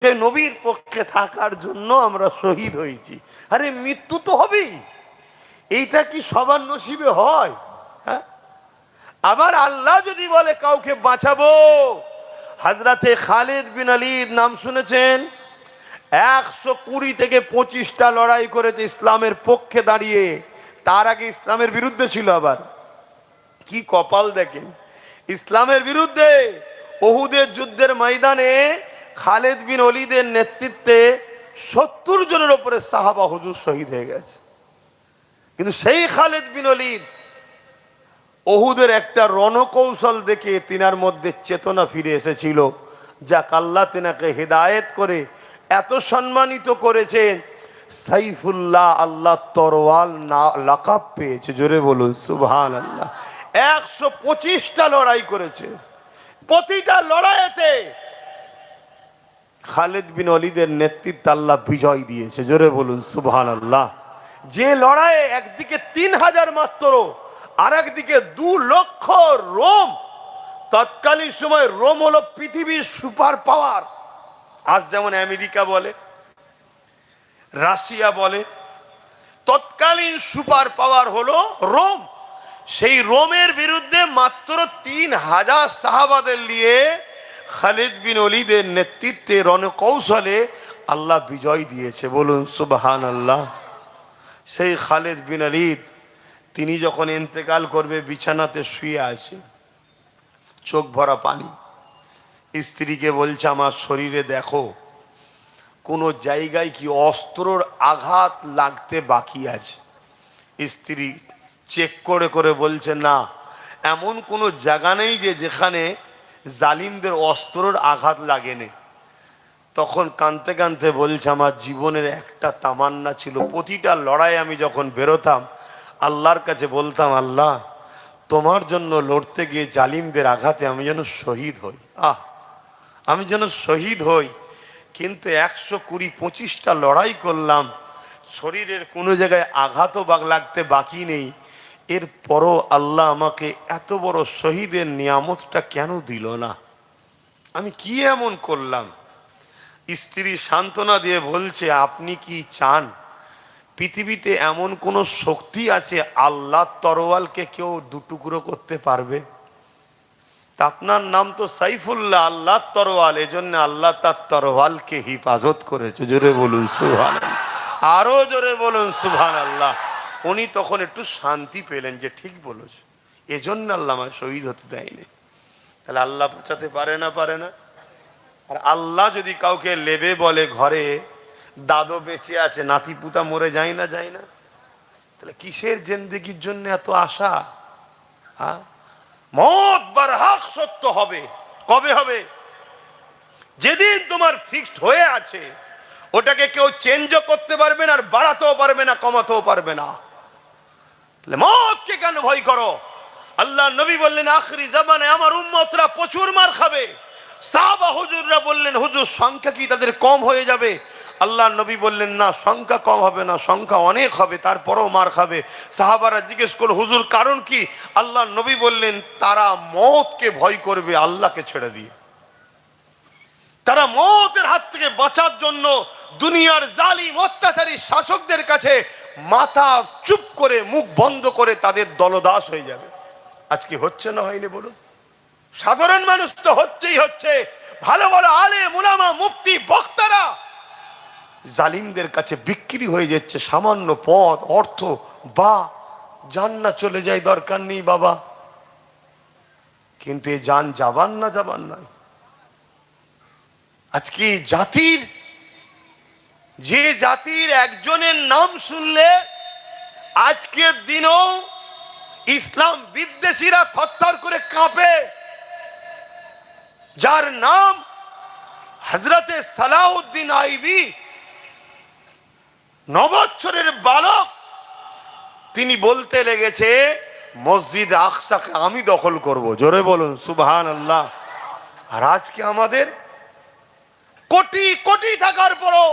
নবীর পক্ষে থাকার জন্য আমরা শহীদ হয়েছি। আরে মৃত্যু তো হবেই, এইটা কি সবার নসিবে হয়? হ্যাঁ, আবার আল্লাহ যদি বলে কাউকে বাঁচাবো, হযরতে খালিদ বিন ওলীদ নাম শুনেছেন? 120 থেকে 25টা লড়াই করেছে ইসলামের পক্ষে দাঁড়িয়ে। তার আগে ইসলামের বিরুদ্ধে ছিল। আবার কি কপাল দেখেন, ইসলামের বিরুদ্ধে উহুদের যুদ্ধের ময়দানে খালিদ বিন ওলীদের নেতৃত্বে 70 জনের উপরে সাহাবা হুজুর শহীদ হয়ে গেছে। কিন্তু সেই খালিদ বিন ওলীদ উহুদের একটা রণকৌশল দেখে তিনার মধ্যে চেতনা ফিরে এসেছিল, যাক আল্লাহ তিনাকে হেদায়েত করে এত সম্মানিত করেছেন, সাইফুল্লাহ, আল্লাহ তরওয়াল লাকাব পেয়েছে। জোরে বলুন সুবহানাল্লাহ। 125টা লড়াই করেছে, প্রতিটা লড়াইতে খালিদ বিন ওলীদের নেতৃত্বে আল্লাহ বিজয় দিয়েছে। জোরে বলুন সুবহানাল্লাহ। যে লড়াইয়ে একদিকে 3000 মাত্র, আর একদিকে 2 লক্ষ রোম। তৎকালীন সময় রোম হলো পৃথিবীর সুপার পাওয়ার। আজ যেমন আমেরিকা বলে, রাশিয়া বলে, তৎকালীন সুপার পাওয়ার হলো রোম। সেই রোমের বিরুদ্ধে মাত্র 3000 সাহাবাদের নিয়ে খালিদ বিন ওলীদের নেতৃত্বে রণকৌশলে আল্লাহ বিজয় দিয়েছে। বলুন সুবহানাল্লাহ। সেই খালিদ বিন ওলীদ তিনি যখন ইন্তেকাল করবে, বিছানাতে শুয়ে আছে, চোখ ভরা পানি। স্ত্রীকে বলছে, আমার শরীরে দেখো কোনো জায়গায় কি অস্ত্রর আঘাত লাগতে বাকি আছে। স্ত্রী চেক করে করে বলছে, না, এমন কোনো জায়গা নেই যে যেখানে জালিমদের অস্ত্রর আঘাত লাগেনি। তখন কাঁদতে কাঁদতে বলছে, আমার জীবনের একটা তামান্না ছিল, প্রতিটা লড়াই আমি যখন বেরোতাম আল্লাহর কাছে বলতাম, আল্লাহ তোমার জন্য লড়তে গিয়ে জালিমদের আঘাতে আমি যেন শহীদ হই, আমি যেন শহীদ হই। কিন্তু 120-25টা লড়াই করলাম, শরীরের কোনো জায়গায় আঘাতও লাগতে বাকি নেই। এরপরও আল্লাহ আমাকে এত বড় শহীদের নিয়ামতটা কেন দিল না? আমি কি এমন করলাম? স্ত্রী সান্ত্বনা দিয়ে বলছে, আপনি কি চান পৃথিবীতে এমন কোন শক্তি আছে আল্লাহর তরোয়ালকে কেউ দুটুকরো করতে পারবে? তা আপনার নাম তো সাইফুল্লাহ, আল্লাহর তরোয়াল, এজন্য আল্লাহ তার তরোয়ালকে হিফাজত করেছে। জোরে বলুন সুবহানাল্লাহ, আরো জোরে বলুন সুবহানাল্লাহ। উনি তখন একটু শান্তি পেলেন যে ঠিক বলেছ, এজন্য আল্লাহ আমার শহীদ হতে দেয়নি। তাহলে আল্লাহ বাঁচাতে পারে না? পারে না? আর আল্লাহ যদি কাউকে লেবে বলে, ঘরে দাদু বেঁচে আছে, নাতি পুতা মরে যায় না, যায় না, তাহলে কিসের জিন্দেগির জন্য এত আশা? মত বারহাক সত্য হবে। কবে হবে? যেদিন তোমার ফিক্সড হয়ে আছে, ওটাকে কেউ চেঞ্জও করতে পারবে না, আর বাড়াতেও পারবে না, কমাতেও পারবে না। তাহলে মতকে কেন ভয় করো? আল্লাহ নবী বললেন, আখরি জামানে আমার উম্মতরা প্রচুর মার খাবে। সাহাবা হুজুররা বললেন, হুজুর সংখ্যা কি তাদের কম হয়ে যাবে? আল্লাহ নবী বললেন, না, সংখ্যা কম হবে না, সংখ্যা অনেক হবে, তারপরেও মার খাবে। সাহাবারা জিজ্ঞেস করল, হুজুর কারণ কি? আল্লাহ নবী বললেন, তারা মওতকে ভয় করবে আল্লাহকে ছেড়ে দিয়ে। তারা মওতের হাত থেকে বাঁচার জন্য দুনিয়ার জালিম অত্যাচারী শাসকদের কাছে মাথা চুপ করে, মুখ বন্ধ করে তাদের দলদাস হয়ে যাবে। আজকে হচ্ছে না হয়নি বলুন? সাধারণ মানুষ তো হচ্ছেই হচ্ছে। ভালো ভালো আলেম উলামা মুফতি বক্তারা জালিমদের কাছে বিক্রি হয়ে যাচ্ছে, সামান্য পদ অর্থ, বা জান্নাত চলে যায়, দরকার নেই বাবা। কিন্তু এই জান যাবার না, যাবার নয়। আজকে জাতির, যে জাতির একজনের নাম শুনলে আজকের দিনও ইসলাম বিদ্বেষীরা থরথর করে কাঁপে, যার নাম হযরতে সালাউদ্দিন আইবি, 9 বছরের বালক, তিনি বলতে লেগেছে, মসজিদ আকসাকে আমি দখল করব। জোরে বলুন সুবহানাল্লাহ। আর আজকে আমাদের কোটি কোটি টাকার পরও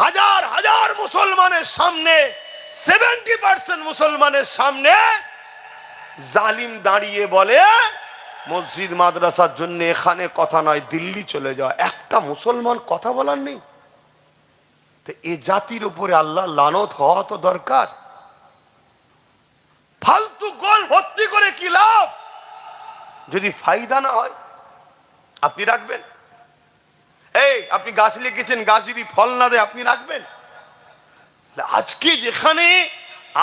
হাজার হাজার মুসলমানের সামনে, 70% মুসলমানের সামনে জালিম দাঁড়িয়ে বলে, মসজিদ মাদ্রাসার জন্য এখানে কথা নয়, দিল্লি চলে যাও। একটা একটা মুসলমান কথা বলার নেই? তো এ জাতির উপরে আল্লাহ লানত হওয়া তো দরকার। ফালতু গোল ভর্তি করে কি লাভ যদি ফায়দা না হয়? আপনি রাখবেন? এই আপনি গাছ লিখেছেন, গাছ যদি ফল না দেয় আপনি রাখবেন? আজকে যেখানে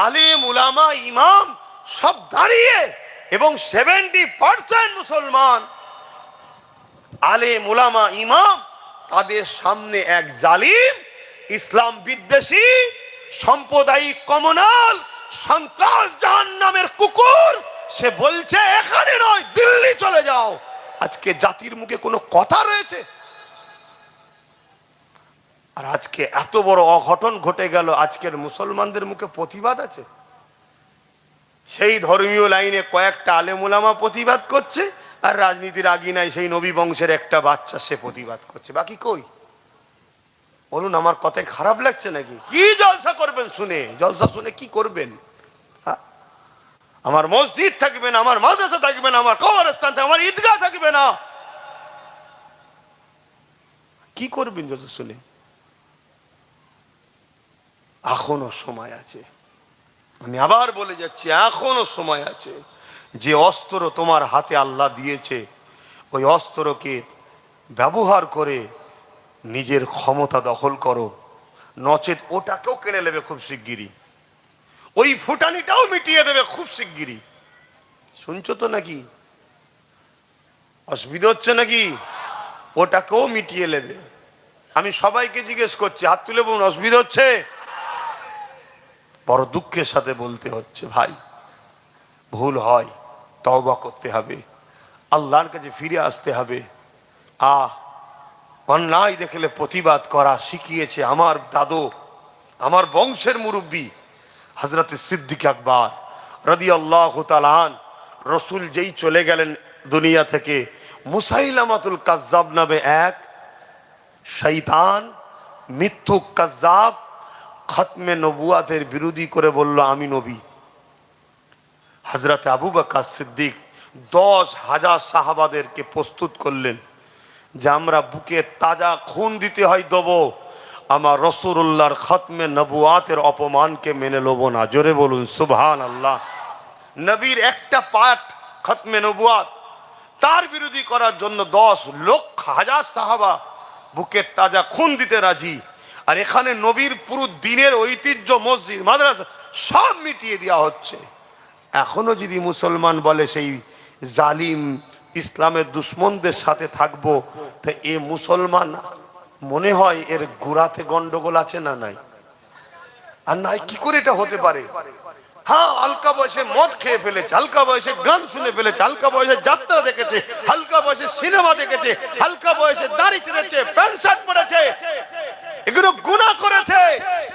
আলেম উলামা ইমাম সব দাঁড়িয়ে এবং 70% মুসলমান আলেম উলামা ইমাম, তাদের সামনে এক জালিম ইসলাম বিদ্বেষী সাম্প্রদায়িক কমনাল সন্ত্রাস জাহান্নামের কুকুর, সে বলছে এখানে নয় দিল্লি চলে যাও। আজকে জাতির মুখে কোনো কথা রয়েছে? আর আজকে এত বড় অঘটন ঘটে গেল, আজকের মুসলমানদের মুখে প্রতিবাদ আছে? সেই ধর্মীয় লাইনে কয়েকটা আলেম উলামা প্রতিবাদ করছে, আর রাজনীতির আগিনায় সেই নবী বংশের একটা বাচ্চা সে প্রতিবাদ করছে। বাকি কই? বলুন, আমার কথায় খারাপ লাগছে নাকি? কি জলসা করবেন শুনে? জলসা শুনে কি করবেন? আমার মসজিদ থাকবে না, আমার মাদ্রাসা থাকবে না, আমার কবরস্থান থাকবে, আমার ঈদগাহ থাকবে না, কি করবেন জলসা শুনে? এখনো সময় আছে। আমি আবার বলে যাচ্ছি, এখনো সময় আছে। যে অস্ত্র তোমার হাতে আল্লাহ দিয়েছে, ওই অস্ত্রকে ব্যবহার করে নিজের ক্ষমতা দখল করো, নচেত ওটাকেও কেড়ে নেবে খুব শিগগিরই, ওই ফুটানিটাও মিটিয়ে দেবে খুব শিগগিরই। শুনছো তো নাকি? অসুবিধা হচ্ছে নাকি? ওটাকেও মিটিয়ে নেবে। আমি সবাইকে জিজ্ঞেস করছি, হাত তুলে বলুন, অসুবিধা হচ্ছে? বড় দুঃখের সাথে বলতে হচ্ছে ভাই, ভুল হয়, তওবা করতে হবে, আল্লাহর কাছে ফিরে আসতে হবে। অন্যায় দেখলে প্রতিবাদ করা শিখিয়েছে আমার দাদু, আমার বংশের মুরব্বী হযরত সিদ্দিক আকবর রাদিয়াল্লাহু তাআলা আন। রসুল যেই চলে গেলেন দুনিয়া থেকে, মুসাইলামাতুল কাজ্জাব নামে এক শয়তান মিথ্যুক কাজ্জাব খতমে নবুয়াতের বিরোধী করে বলল আমি নবী। হযরত আবু বকর সিদ্দিক 10,000 সাহাবাদেরকে প্রস্তুত করলেন যে আমরা বুকে তাজা খুন দিতে হয় দেবো, আমার রাসূলুল্লাহর খতমে নবুয়াতের অপমানকে মেনে লব না। জোরে বলুন সুবহানাল্লাহ। নবীর একটা পাঠ খতমে নবুয়াত, তার বিরোধী করার জন্য 10,00,000 সাহাবা বুকের তাজা খুন দিতে রাজি। আর এখানে নবীর পুরো দিনের ঐতিহ্য, মসজিদ, মাদ্রাসা সব মিটিয়ে দেওয়া হচ্ছে। এখনো যদি মুসলমান বলে সেই জালিম ইসলামের দুশ্মনদের সাথে থাকবো, তো এ মুসলমান মনে হয় এর গোড়াতে গন্ডগোল আছে না নাই? আর নাই কি করে এটা হতে পারে? হ্যাঁ, হালকা বয়সে মদ খেয়ে ফেলেছে, হালকা বয়সে গান শুনে ফেলেছে, হালকা বয়সে যাত্রা দেখেছে, হালকা বয়সে সিনেমা দেখেছে, হালকা বয়সে দাড়ি ছেড়েছে, প্যান্ট শার্ট পরেছে, এগুলো গুনাহ করেছে,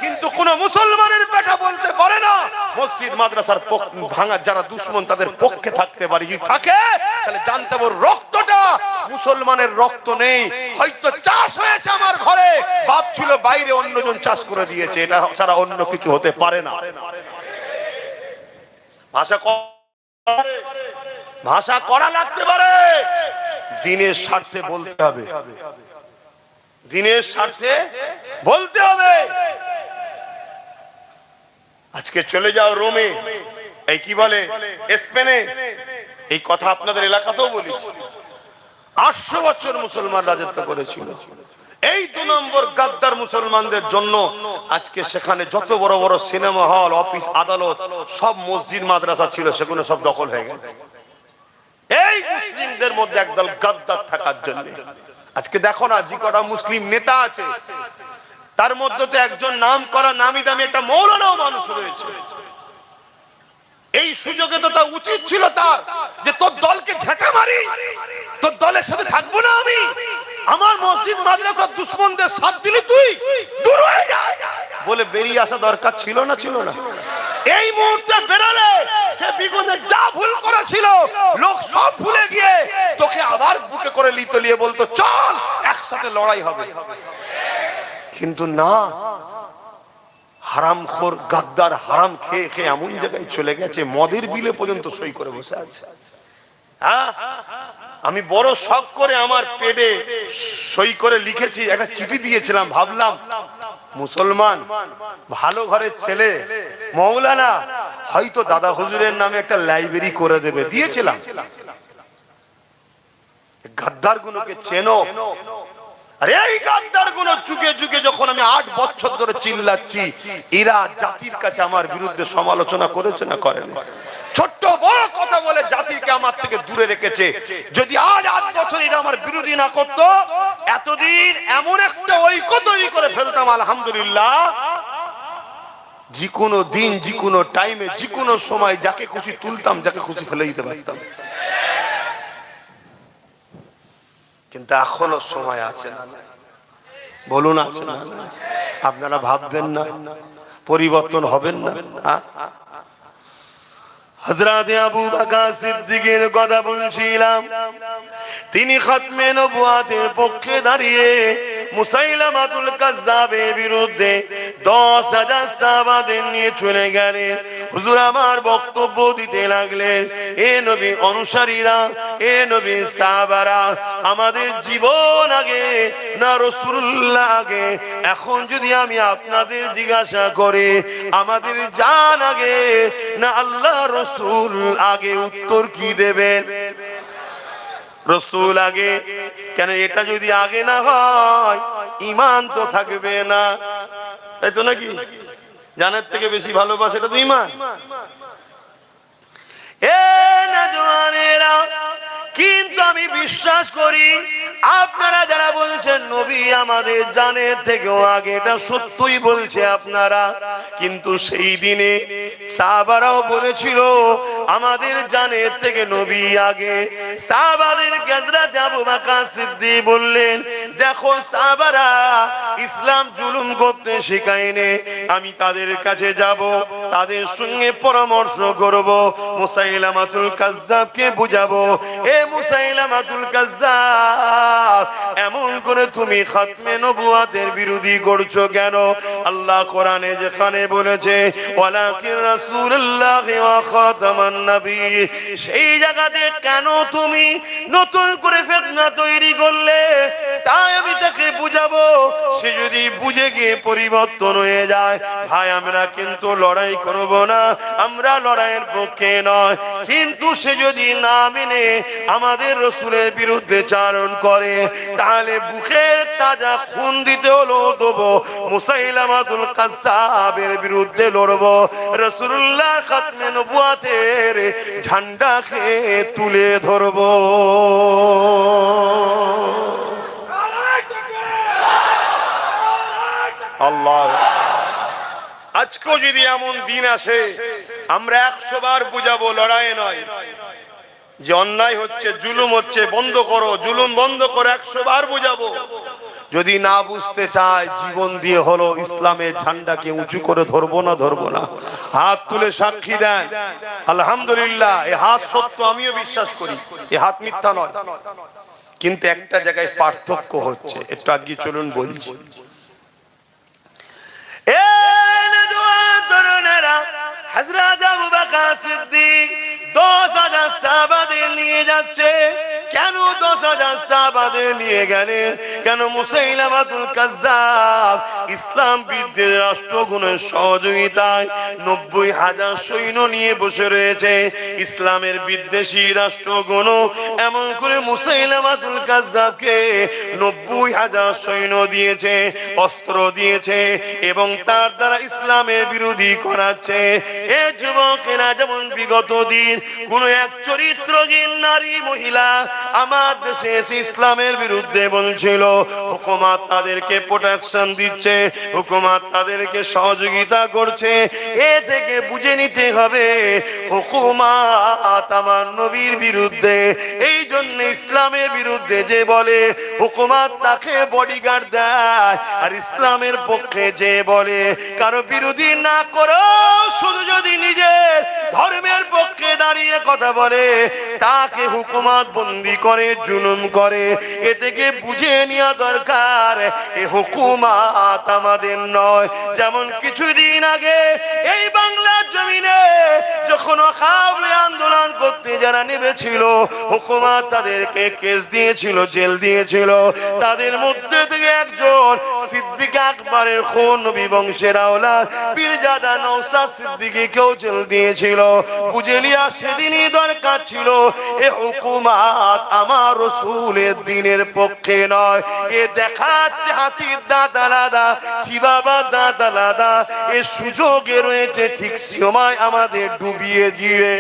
কিন্তু কোন মুসলমানের বেটা বলতে পারে না মসজিদ মাদ্রাসার ভাঙা যারা দুশ্মন তাদের পক্ষে থাকতে পারে। যদি থাকে তাহলে জানতে হবে রক্তটা মুসলমানের রক্ত নেই, হয়তো চাষ হয়েছে আমার ঘরে, বাপ ছিল বাইরে, অন্যজন চাষ করে দিয়েছে, এটা ছাড়া অন্য কিছু হতে পারে না। ভাষা করা লাগতে পারে, দিনের স্বার্থে বলতে হবে, দিনের স্বার্থে বলতে হবে। আজকে চলে যাও রোমে, এই কি বলে স্পেনে, এই কথা আপনাদের এলাকাতেও বলি, 800 বছর মুসলমান রাজত্ব করেছিল। এই 2 নম্বর গাদ্দার মুসলমানদের জন্য আজকে সেখানে যত বড় বড় সিনেমা হল, অফিস, আদালত, সব মসজিদ মাদ্রাসা ছিল, সেগুলো সব দখল হয়ে গেছে এই মুসলিমদের মধ্যে একদল গাদ্দার থাকার জন্য। আজকে দেখো না, যে কটা মুসলিম নেতা আছে তার মধ্যে তো একজন নাম করা নামি দামি একটা মৌলানাও মানুষ রয়েছে। এই সুযোগে তো তা উচিত ছিল তার যে তোর দলকে ঝেঁটা মারি, তোর দলের সাথে থাকবো না আমি, আমার মসজিদ মাদ্রাসার দুশ্মনদের সাথ দিলি তুই, দূর হয়ে যা বলে বেরিয়ে আসা দরকার ছিল না? ছিল না? এই মুহূর্তে বেরালে সে বিগতে যা ভুল করেছিল লোক সব ভুলে গিয়ে তোকে আবার বুকে করে লিয়ে বলতো চল একসাথে লড়াই হবে। কিন্তু না, হারামখোর গাদ্দার হারাম খেয়ে খেয়ে এমন জায়গায় চলে গেছে, মদের বিলে পর্যন্ত সই করে বসে আছে। হ্যাঁ, আমি বড় শখ করে আমার পেটে সই করে লিখেছি, একটা চিঠি দিয়েছিলাম, ভাবলাম মুসলমান ভালো ঘরের ছেলে মৌলানা হয়তো দাদা হুজুরের নামে একটা লাইব্রেরি করে দেবে, দিয়েছিলাম। গাদ্দার গুলোকে চেনো? আরে এই গাদ্দার গুলো চুকে চুকে যখন আমি 8 বছর ধরে চিল্লাচ্ছি, এরা জাতির কাছে আমার বিরুদ্ধে সমালোচনা করেছে না করেনি? ছোট্ট বড় কথা বলে জাতিকে আমার থেকে দূরে রেখেছে। যদি আজ 8 বছর এরা আমার বিরোধী না করতো, এতদিন এমন একটা ঐক্য তৈরি করে ফেলতাম আলহামদুলিল্লাহ। যে কোনো দিন, যে কোনো টাইমে, যে কোনো সময় যাকে খুশি তুলতাম, যাকে খুশি ফেলে দিতে পারতাম। কিন্তু এখনো সময় আছে না? বলুন আছে না? আপনারা ভাববেন না পরিবর্তন হবেন না? হযরত আবু বকর সিদ্দিকের কথা বলছিলাম, তিনি খতমে নবুয়াতের পক্ষে দাঁড়িয়ে মুসাইলামাতুল কাজ্জাবের বিরুদ্ধে 10,000 সাহাবাদের নিয়ে চলে গেলেন। হুজুর আমার বক্তব্য দিতে লাগলেন, এ নবী অনুসারীরা, এ নবী সাহাবারা, আমাদের জীবন আগে না রাসূলুল্লাহ আগে? এখন যদি আমি আপনাদের জিজ্ঞাসা করি আমাদের জান আগে না আল্লাহ রাসূল আগে, উত্তর কি দেবেন? রাসূল আগে। কেন? এটা যদি আগে না হয় ঈমান তো থাকবে না, তাই তো নাকি? জানের থেকে বেশি ভালোবাসা, এটা তো ঈমান। এ নওজওয়ানেরা, কিন্তু আমি বিশ্বাস করি আপনারা যারা বলছেন নবী আমাদের জানের থেকেও আগে, এটা সত্যই বলছে আপনারা। কিন্তু সেই দিনে সাহাবারাও বলেছিল আমাদের জানের থেকে নবী আগে। সাহাবাদের হযরত আবু বকর সিদ্দিক বললেন, দেখো সাহাবারা ইসলাম জুলুম করতে শেখায়নি, আমি তাদের কাছে যাব, তাদের সঙ্গে পরামর্শ করব, মুসাইলামাতুল কাজ্জাবকে বুঝাবো, এ মুসাইলামাতুল কাজ্জাব এমন করে তুমি খতমে নবুয়াতের বিরোধী করছো কেন? আল্লাহ কোরআনে যেখানে বলেছে ওয়ালাকিন রাসূলুল্লাহ ওয়া খাতামান নবী, সেই জায়গাতে কেন তুমি নতুন করে ফিতনা তৈরি করলে? তাই আমি তাকে বুঝাবো, সে যদি বুঝে গিয়ে পরিবর্তন হয়ে যায়, ভাই আমরা কিন্তু লড়াই করব না, আমরা লড়াইয়ের পক্ষে নয়। কিন্তু সে যদি না মেনে আমাদের রাসূলের বিরুদ্ধে চারণ করে, তাহলে বুকের তাজা খুন দিতে হলো দেবো, মুসাইলামাতুল কাজ্জাবের বিরুদ্ধে লড়বো, রাসূলুল্লাহ খতমে নবুয়াতের ঝান্ডাকে তুলে ধরবো। আল্লাহ, আজকেও যদি এমন দিন আসে আমরা 100 বার বুঝাবো, লড়াই নয়, যে অন্যায় হচ্ছে, জুলুম হচ্ছে, বন্ধ করো, জুলুম বন্ধ করো, 100 বার বুঝাবো। যদি না বুঝতে চায় জীবন দিয়ে হলো ইসলামের ঝান্ডাকে উঁচু করে ধরবো না, ধরবো না। হাত তুলে সাক্ষী দেন আলহামদুলিল্লাহ, এই হাত সত্য, আমিও বিশ্বাস করি, এই হাত মিথ্যা নয়। কিন্তু একটা জায়গায় পার্থক্য হচ্ছে, একটু আগে চলুন বলছি। হযরত আবু বকর সিদ্দিক 10,000 সাহাবাদের নিয়ে যাচ্ছে। কেন 10,000 সাহাবাদের নিয়ে গেলেন? কেন? মুসাইলামাতুল কাজ্জাব ইসলাম বিদ্বেষ রাষ্ট্রগুণের সহযোগিতায় 90,000 সৈন্য নিয়ে বসে রয়েছে। ইসলামের বিদ্বেষী রাষ্ট্রগুণ এমন করে মুসাইলামাতুল কাজ্জাবকে 90,000 সৈন্য দিয়েছে, অস্ত্র দিয়েছে, এবং তার দ্বারা ইসলামের বিরোধী করাচ্ছে। এ যুবকেরা, যেমন বিগত দিন কোন এক চরিত্রহীন নারী মহিলা আমার দেশে এসে ইসলামের বিরুদ্ধে বলছিল, হুকুমত তাদেরকে প্রোটেকশন দিচ্ছে, হুকুমত তাদেরকে সহযোগিতা করছে, এ থেকে বুঝে নিতে হবে হুকুমত আমার নবীর বিরুদ্ধে। এই জন্য ইসলামের বিরুদ্ধে যে বলে হুকুমত তাকে বডিগার্ড দেয়, আর ইসলামের পক্ষে যে বলে কারো বিরোধী না করো, শুধু যদি নিজের ধর্মের পক্ষে দাঁড়িয়ে কথা বলে তাকে হুকুমত বন্দী করে, জুলুম করে। এ থেকে বুঝে নেওয়া দরকার এই হুকুমত আমাদের নয়। যেমন কিছুদিন আগে এই বাংলার জমিনে যখন ওয়াকাফ আন্দোলন করতে যারা নেমেছিল, হুকুমত তাদেরকে কেস দিয়েছিল, জেল দিয়েছিল। তাদের মধ্যে থেকে একজন সিদ্দিক আকবরের খুন, নবী বংশের আওলাদ পীরজাদা নওশাদ সিদ্দিকীকেও জেল দিয়েছিল। বুঝে লিয়া সেদিনই দরকার ছিল, এ হুকুমত আমার রাসূলের দ্বীনের পক্ষে নয়, এ দেখাচ্ছে হাতির দাঁত আলাদা, চিবাবার দাঁত আলাদা। এ সুযোগে রয়েছে, ঠিক সময় আমাদের ডুবিয়ে দিবে।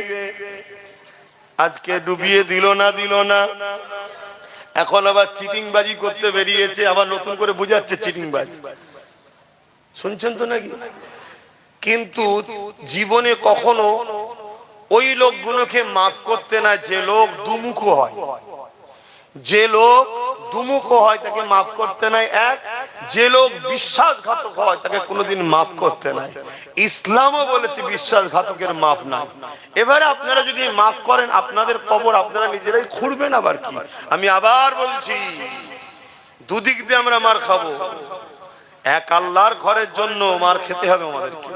আজকে ডুবিয়ে দিল না, এখন আবার চিটিংবাজি করতে বেরিয়েছে, আবার নতুন করে বুঝাচ্ছে চিটিংবাজি। শুনছেন তো নাকি? কিন্তু জীবনে কখনো ওই লোকগুলোকে মাফ করতে না যে লোক দুমুখ হয়, যে লোক দুমুখ হয় তাকে মাফ করতে নাই। এক, যে লোক বিশ্বাসঘাতক হয় তাকে কোনোদিন মাফ করতে নাই। ইসলামও বলেছে বিশ্বাসঘাতকের মাফ নাই। এবারে আপনারা যদি মাফ করেন, আপনাদের কবর আপনারা নিজেরাই খুঁড়বেন। আবার কি, আমি আবার বলছি, দুদিক দিয়ে আমরা মার খাবো। এক, আল্লাহর ঘরের জন্য মার খেতে হবে আমাদেরকে,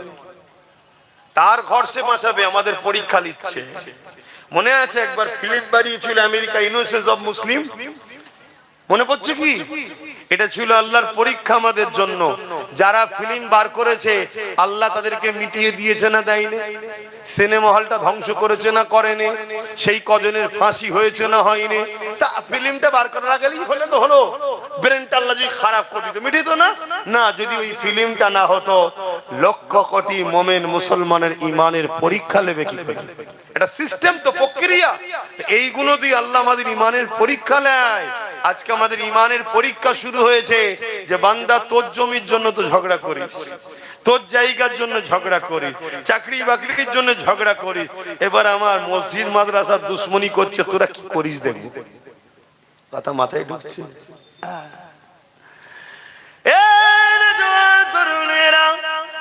তার ঘর সে বাঁচাবে, আমাদের পরীক্ষা নিচ্ছে। মনে আছে একবার ফিল্ম বাড়িয়েছিল আমেরিকা, ইনোসেন্স অফ মুসলিম, মনে পড়ছে কি? এটা ছিল আল্লাহর পরীক্ষা আমাদের জন্য। যারা ফিল্ম বার করেছে আল্লাহ তাদেরকে মিটিয়ে দিয়েছে না দেয়নি? সিনেমা হলটা ধ্বংস করেছে না করেনি? সেই কজনের ফাঁসি হয়েছে না হয়নি? তা ফিল্মটা বার করার আগে হলে তো হলো, ব্রেনটা আল্লাহ যদি খারাপ করে দিত মিটিত না? না, যদি ওই ফিল্মটা না হতো, লক্ষ কোটি মোমেন মুসলমানের ইমানের পরীক্ষা নেবে কি করে? এটা সিস্টেম তো, প্রক্রিয়া। এইগুলো দিয়ে আল্লাহ আমাদের ইমানের পরীক্ষা নেয়। আজকে আমাদের ইমানের পরীক্ষা শুরু হয়েছে যে বান্দা তোর জমির জন্য তো ঝগড়া করিস, তোর জায়গার জন্য ঝগড়া করিস, চাকরি বাকরির জন্য ঝগড়া করিস। এবার আমার মসজিদ মাদ্রাসার দুশ্মনী করছে, তোরা কি করিস দেখবি। কথা মাথায় ঢুকছে?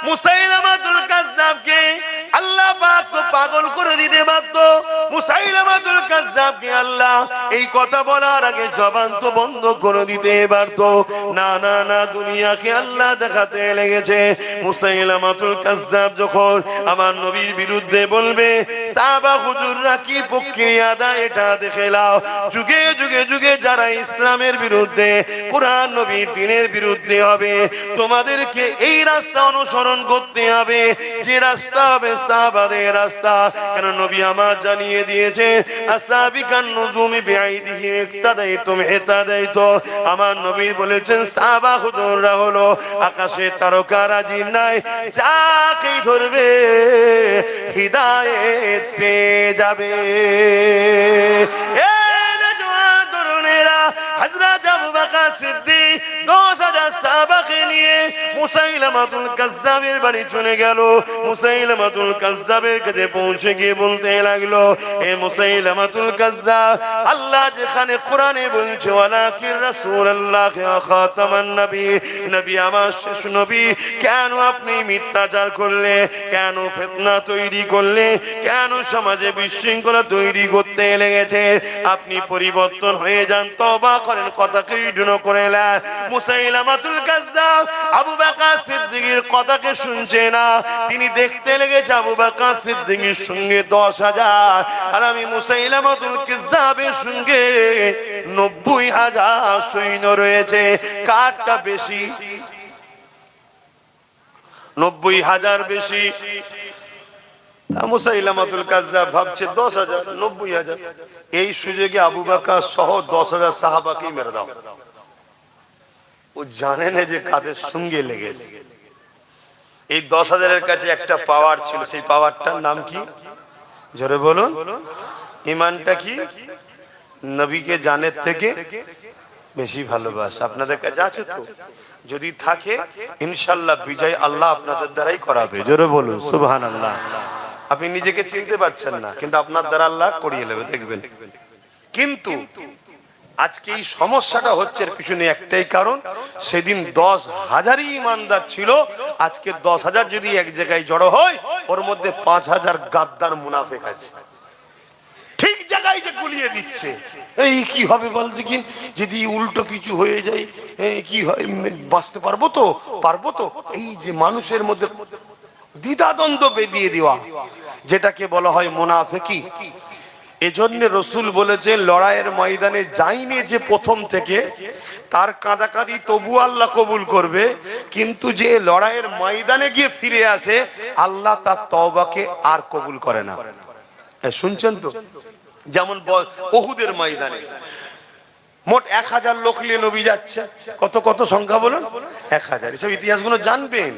মুসাইলামাতুল কাজ্জাবকে আল্লাহ পাক তো পাগল করে দিতে বাধ্য। মুসাইলামাতুল কাজ্জাবকে আল্লাহ এই কথা বলার আগে জবান তো বন্ধ করে দিতে পারত। না না না, দুনিয়াকে আল্লাহ দেখাতে লেগেছে। মুসাইলামাতুল কাজ্জাব যখন আমার নবীর বিরুদ্ধে বলবে, সাহাবা হুজুররা কি প্রক্রিয়া দেয় এটা দেখে নাও। যুগে যুগে যুগে যারা ইসলামের বিরুদ্ধে, কুরআন নবীর দ্বীনের বিরুদ্ধে হবে, তোমাদেরকে এই রাস্তা অনুসরণ করতে হবে, যে রাস্তা হবে সাহাবাদের রাস্তা। কেন নবী আমার জানিয়ে দিয়েছে, আসাবিকান নুজুমি বিআইদিহি ইক্তাদাইতুম ইহতাদাইতু। আমার নবী বলেছেন, সাহাবা হুজুররা হলো আকাশে তারকারাজি নাই, যাকে ধরবে হিদায়াত পেয়ে যাবে। হযরত আবু বকর সিদ্দিক 10,000 সাহাবাকে নিয়ে মুসাইলামাতুল কাজ্জাবের বাড়ি চলে গেল। মুসাইলামাতুল কাজ্জাবের কাছে পৌঁছে গিয়ে বলতে লাগলো, হে মুসাইলামাতুল কাজ্জাব, আল্লাহ যেখানে কোরআনে বলছে ওয়ালাকির রাসূলুল্লাহ ওয়া খাতামান নবী, নবী আমার শেষ নবী, কেন আপনি মিথ্যাচার করলে, কেন ফিতনা তৈরি করলে, কেন সমাজে বিশৃঙ্খলা তৈরি করতে লেগেছে? আপনি পরিবর্তন হয়ে যান, তওবা করেন, কথাকে ইগনোর করে না। মুসাইলামাতুল কাজ্জাব আবু বকর সিদ্দিকের কথাকে শুনছে না। তিনি দেখতে লেগেছে আবু বকর সিদ্দিকের সঙ্গে 10,000, আর আমি মুসাইলামাতুল কাজ্জাবের সঙ্গে 90,000 সৈন্য রয়েছে। কারটা বেশি? 90,000 বেশি। মুসাইলামাতুল কাজ্জাব ভাবছে 10,000, 90,000। এই সুযোগে আবু বকর সহ 10,000 সাহাবাকে মেরে দাও। ও জানে না যে কাদের সঙ্গে লেগেছে। এই 10,000-এর কাছে একটা পাওয়ার ছিল, সেই পাওয়ারটার নাম কি? জোরে বলুন। ঈমানটা কি? নবীকে জানের থেকে বেশি ভালোবাসা। আপনাদের কাছে আছে তো? যদি থাকে ইনশাআল্লাহ বিজয় আল্লাহ আপনাদের দ্বারাই করাবে। জোরে বলুন সুবহানাল্লাহ। আপনি নিজেকে চিনতে পারছেন না, কিন্তু আপনার দ্বারা আল্লাহ করিয়ে নেবে, দেখবেন। কিন্তু আজকে এই সমস্যাটা হচ্ছে, এর পিছনে একটাই কারণ, সেদিন 10,000 ইমানদার ছিল, আজকে 10,000 যদি এক জায়গায় জড়ো হয়, ওর মধ্যে 5,000 গাদ্দার মুনাফিক আছে। ঠিক জায়গায় যে গুলিয়ে দিচ্ছে, এই কি হবে বল দেখিন, যদি উল্টো কিছু হয়ে যায় কি হয়, বাঁচতে পারবো তো? এই যে মানুষের মধ্যে দ্বিধাদ্বন্দ্ব বেঁধিয়ে দেওয়া, যেটাকে বলা হয় মুনাফিকি। এজন্য রসুল বলেছেন লড়াইয়ের ময়দানে যায়নি যে প্রথম থেকে, তার কাঁদাকাঁদি তবু আল্লাহ কবুল করবে, কিন্তু যে লড়াইয়ের ময়দানে গিয়ে ফিরে আসে আল্লাহ তার তওবাকে আর কবুল করে না। শুনছেন তো? যেমন উহুদের ময়দানে মোট 1000 লোক নিয়ে নবী যাচ্ছে। কত কত সংখ্যা বলুন? 1000। এসব ইতিহাসগুলো জানবেন।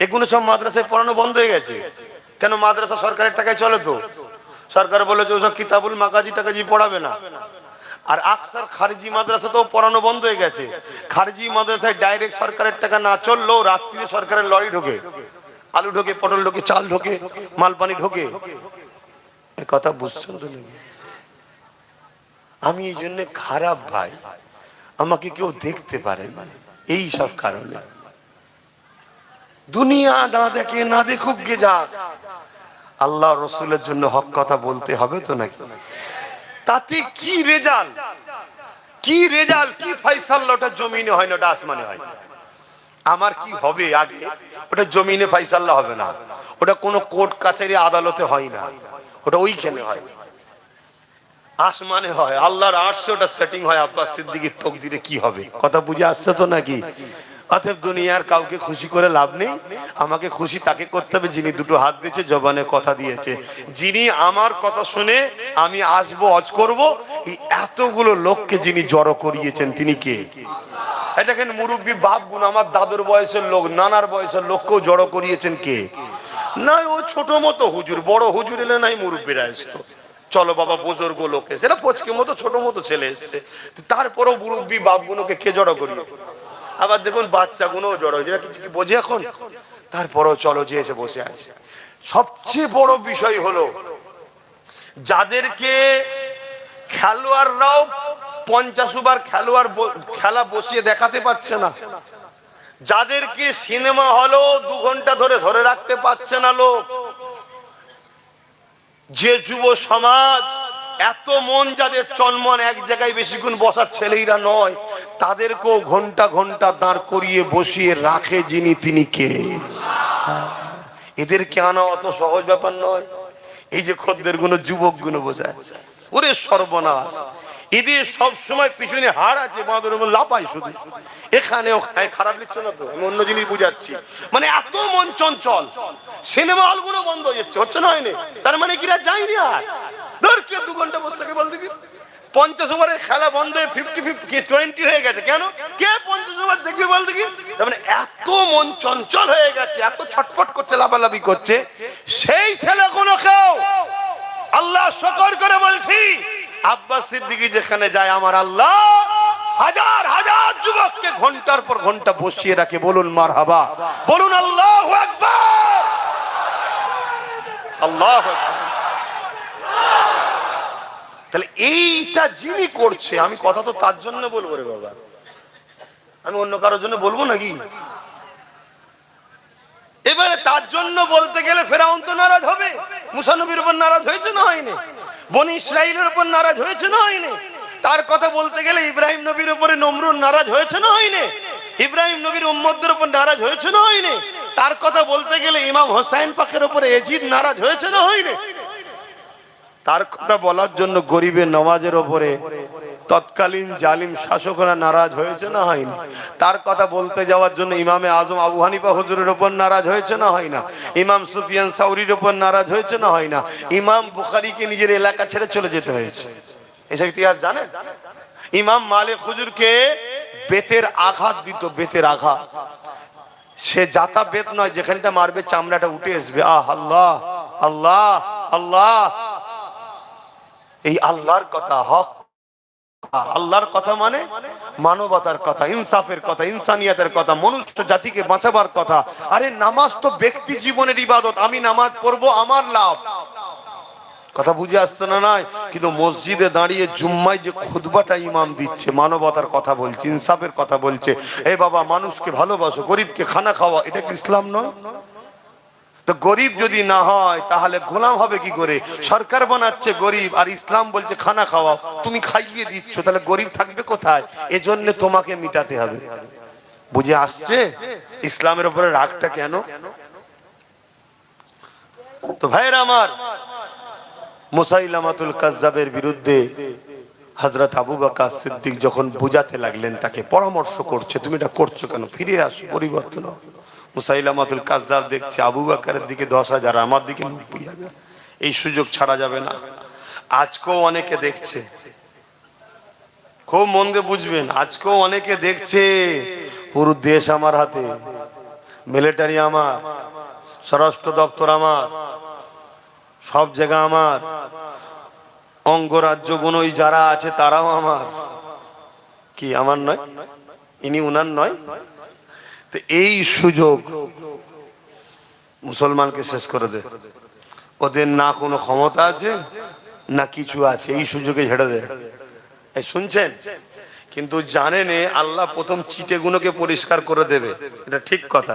এগুলো সব মাদ্রাসায় পড়ানো বন্ধ হয়ে গেছে। কেন? মাদ্রাসা সরকারের টাকায় চলে তো। সরকার বলেছে ওসব কিতাবুল মাগাজি টাকাজি পড়াবে না। আর আকসার খারিজি মাদ্রাসা তো পড়ানো বন্ধ হয়ে গেছে। খারিজি মাদ্রাসায় ডাইরেক্ট সরকারের টাকা না চললেও রাত্রিতে সরকারের লরি ঢোকে, আলু ঢোকে, পটল ঢোকে, চাল ঢোকে, মালপানি ঢোকে। এ কথা বুঝছেন তো? আমি এই জন্য খারাপ ভাই, আমাকে কেউ দেখতে পারে না, এই সব কারণে। দুনিয়া না দেখে না দেখুক গে যাক, আল্লাহ রসুলের জন্য হক কথা বলতে হবে তো নাকি? তাতে কি রেজাল্ট, কি রেজাল্ট, কি ফয়সালা? ওটা জমিনে হয় না, ওটা আসমানে হয়। আমার কি হবে আগে, ওটা জমিনে ফয়সালা হবে না, ওটা কোনো কোর্ট কাছারি আদালতে হয় না, ওটা ওইখানে হয়, আসমানে হয়। আল্লাহর আরশে ওটা সেটিং হয়। আব্বাস সিদ্দিকীর তকদিরে কি হবে, কথা বুঝে আসছে তো নাকি? অতএব দুনিয়ার কাউকে খুশি করে লাভ নেই, আমাকে খুশি তাকে করতে হবে যিনি দুটো হাত দিয়েছে, জবানে কথা দিয়েছে, যিনি আমার কথা শুনে আমি আসবো, হজ করব। এই এতগুলো লোককে যিনি জড়ো করিয়েছেন তিনি কে? এই দেখেন মুরব্বী বাপ গুণ, আমার দাদুর বয়সের লোক, নানার বয়সের লোককেও জড়ো করিয়েছেন কে? না ও ছোট মতো হুজুর, বড় হুজুর এলে নাই মুরব্বীরা আসতো, চলো বাবা বুজুর্গ লোক এসে, সেটা পচকে মতো ছোট মতো ছেলে এসছে, তারপরও মুরব্বী বাপ গুলোকে কে জড়ো করিয়েছে? আবার দেখুন বাচ্চা গুলো জড়ো হয়েছে, কিছু কি বোঝে এখন? তারপরও চলো যে এসে বসে আছে। সবচেয়ে বড় বিষয় হলো যাদেরকে খেলোয়াড়রাও 50 ওভার খেলোয়াড় খেলা বসিয়ে দেখাতে পারছে না, যাদেরকে সিনেমা হলও 2 ঘন্টা ধরে ধরে রাখতে পারছে না লোক, যে যুব সমাজ এত মন যাদের চনমন এক জায়গায় বেশিক্ষণ বসার ছেলেরা নয়, তাদেরকেও ঘন্টা ঘন্টা দাঁড় করিয়ে বসিয়ে রাখে যিনি, তিনি কে? এদেরকে আনা অত সহজ ব্যাপার নয়। এই যে খদ্দের গুলো, যুবক গুলো বসে আছে, ওরে সর্বনাশ, এদের সব সময় পিছনে হাড় আছে, বাঁদর লাপাই শুধু এখানে ওখানে। খারাপ লিখছো না তো? আমি অন্য জিনিস বুঝাচ্ছি। মানে এত মন চঞ্চল, সিনেমা হল গুলো বন্ধ হয়ে যাচ্ছে, হচ্ছে না হয়নি? তার মানে কিরা যায়নি আর ধর কে 2 ঘন্টা বসে থাকে বলতে কি? 50 ওভারের খেলা বন্ধ হয়ে 50-20 হয়ে গেছে। কেন? কে 50 ওভার দেখবে বলতে কি? মানে এত মন চঞ্চল হয়ে গেছে, এত ছটফট করছে, লাফালাফি করছে। সেই ছেলেগুলোকেও আল্লাহ শুকর করে বলছি, আব্বাস সিদ্দিকী যেখানে যায় আমার আল্লাহ হাজার হাজার যুবককে ঘন্টার পর ঘন্টা বসিয়ে রাখে। বলুন মারহাবা, বলুন আল্লাহু আকবার, আল্লাহু আকবার। তাহলে এইটা যিনি করছে, আমি কথা তো তার জন্য বলবো রে বাবা, আমি অন্য কারোর জন্য বলবো নাকি? এবারে তার জন্য বলতে গেলে ফেরাউন তো নারাজ হবে, মুসা নবীর উপর নারাজ হয়েছে না হয়নি? বনি ইসরাইলের উপর নারাজ হয়েছে না হয়নি? তার কথা বলতে গেলে ইব্রাহিম নবীর উপরে নমরুদ নারাজ হয়েছে না হয়নি? ইব্রাহিম নবীর উম্মতদের উপর নারাজ হয়েছে না হয়নি? তার কথা বলতে গেলে ইমাম হোসেন পাকের উপরে এজিদ নারাজ হয়েছে না হয়নি? তার কথা বলার জন্য গরিবের নওয়াজের উপরে তৎকালীন জালিম শাসকরা নারাজ হয়েছে না হয়নি? তার কথা বলতে যাওয়ার জন্য ইমামে আজম আবু হানিফা হুজুরের উপর নারাজ হয়েছে না হয় না? ইমাম সুফিয়ান সাউরির উপর নারাজ হয়েছে না হয় না? ইমাম বুখারীকে নিজের এলাকা ছেড়ে চলে যেতে হয়েছে। এসব ইতিহাস জানেন? ইমাম মালিক হুজুরকে বেতের আঘাত দিত, বেতের আঘাত, সে জাতা বেত নয়, যেখানটা মারবে চামড়াটা উঠে আসবে। আহ আল্লাহ আল্লাহ আল্লাহ, এই আল্লাহর কথা, হক আল্লাহর কথা মানে মানবতার কথা, ইনসাফের কথা, ইনসানিয়াতের কথা, মনুষ্য জাতিকে বাঁচাবার কথা। আরে নামাজ তো ব্যক্তি জীবনের ইবাদত, আমি নামাজ পড়বো আমার লাভ, কথা বুঝে আসছে না? নাই কিন্তু মসজিদে দাঁড়িয়ে জুম্মায় যে খুতবাটা ইমাম দিচ্ছে, মানবতার কথা বলছে, ইনসাফের কথা বলছে, এই বাবা মানুষকে ভালোবাসো, গরিবকে খানা খাওয়া, এটা কি ইসলাম নয়? তো গরিব যদি না হয় তাহলে গোলাম হবে কি করে? সরকার বানাচ্ছে গরিব আর ইসলাম বলছে খানা খাওয়াও, তুমি খাইয়ে দিচ্ছ, তাহলে গরিব থাকবে কোথায়? এজন্য তোমাকে মিটাতে হবে। বুঝে আসছে ইসলামের উপরে রাগটা কেন? তো ভাইরা আমার, মুসাইলামাতুল কাজ্জাবের বিরুদ্ধে হযরত আবু বকর সিদ্দিক যখন বুঝাতে লাগলেন, তাকে পরামর্শ করছে, তুমি এটা করছো কেন, ফিরে আসো, পরিবর্তন হও। মুসাইলামাতুল কাজ্জাব দেখছে আবু বকরের দিকে 10,000, আমার দিকে 90,000, এই সুযোগ ছাড়া যাবে না। আজকেও অনেকে দেখছে, খুব মন দিয়ে বুঝবেন, আজকেও অনেকে দেখছে পুরো দেশ আমার হাতে, মিলিটারি আমার, স্বরাষ্ট্র দপ্তর আমার, সব জায়গা আমার, অঙ্গরাজ্যগুলো যারা আছে তারাও আমার। কি আমার নয়? ইনি উনার নয়? তো এই সুযোগ মুসলমানকে শেষ করে দে। ওদের না কোনো ক্ষমতা আছে না কিছু আছে, এই সুযোগে ঝেড়ে দেয়। এই শুনছেন? কিন্তু জানেন আল্লাহ প্রথম চিটেগুলোকে পরিষ্কার করে দেবে, এটা ঠিক কথা,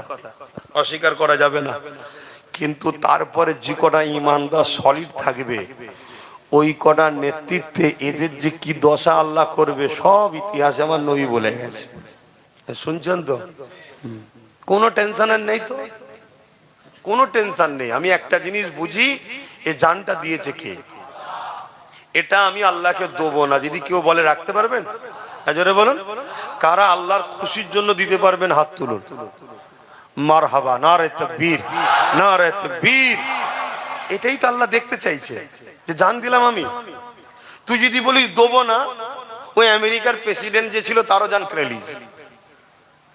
অস্বীকার করা যাবে না। কিন্তু তারপরে যে কটা ইমানদার সলিড থাকবে, ওই কটার নেতৃত্বে এদের যে কি দশা আল্লাহ করবে সব ইতিহাসে আমার নবী বলে গেছে। শুনছেন তো? কোনো টেনশনের নেই তো, কোনো টেনশন নেই। আমি একটা জিনিস বুঝি, এ জানটা দিয়েছে কে, এটা আমি আল্লাহকে দেবো না। যদি কেউ বলে রাখতে পারবেন, জোরে বলুন, কারা আল্লাহর খুশির জন্য দিতে পারবেন, হাত তুলুন। মারহাবা, নারে তাকবীর, নারে তাকবীর। এটাই তো আল্লাহ দেখতে চাইছে, যে জান দিলাম আমি। তুই যদি বলিস দেবো না, ওই আমেরিকার প্রেসিডেন্ট যে ছিল তারও জান কেড়ে নিয়েছে।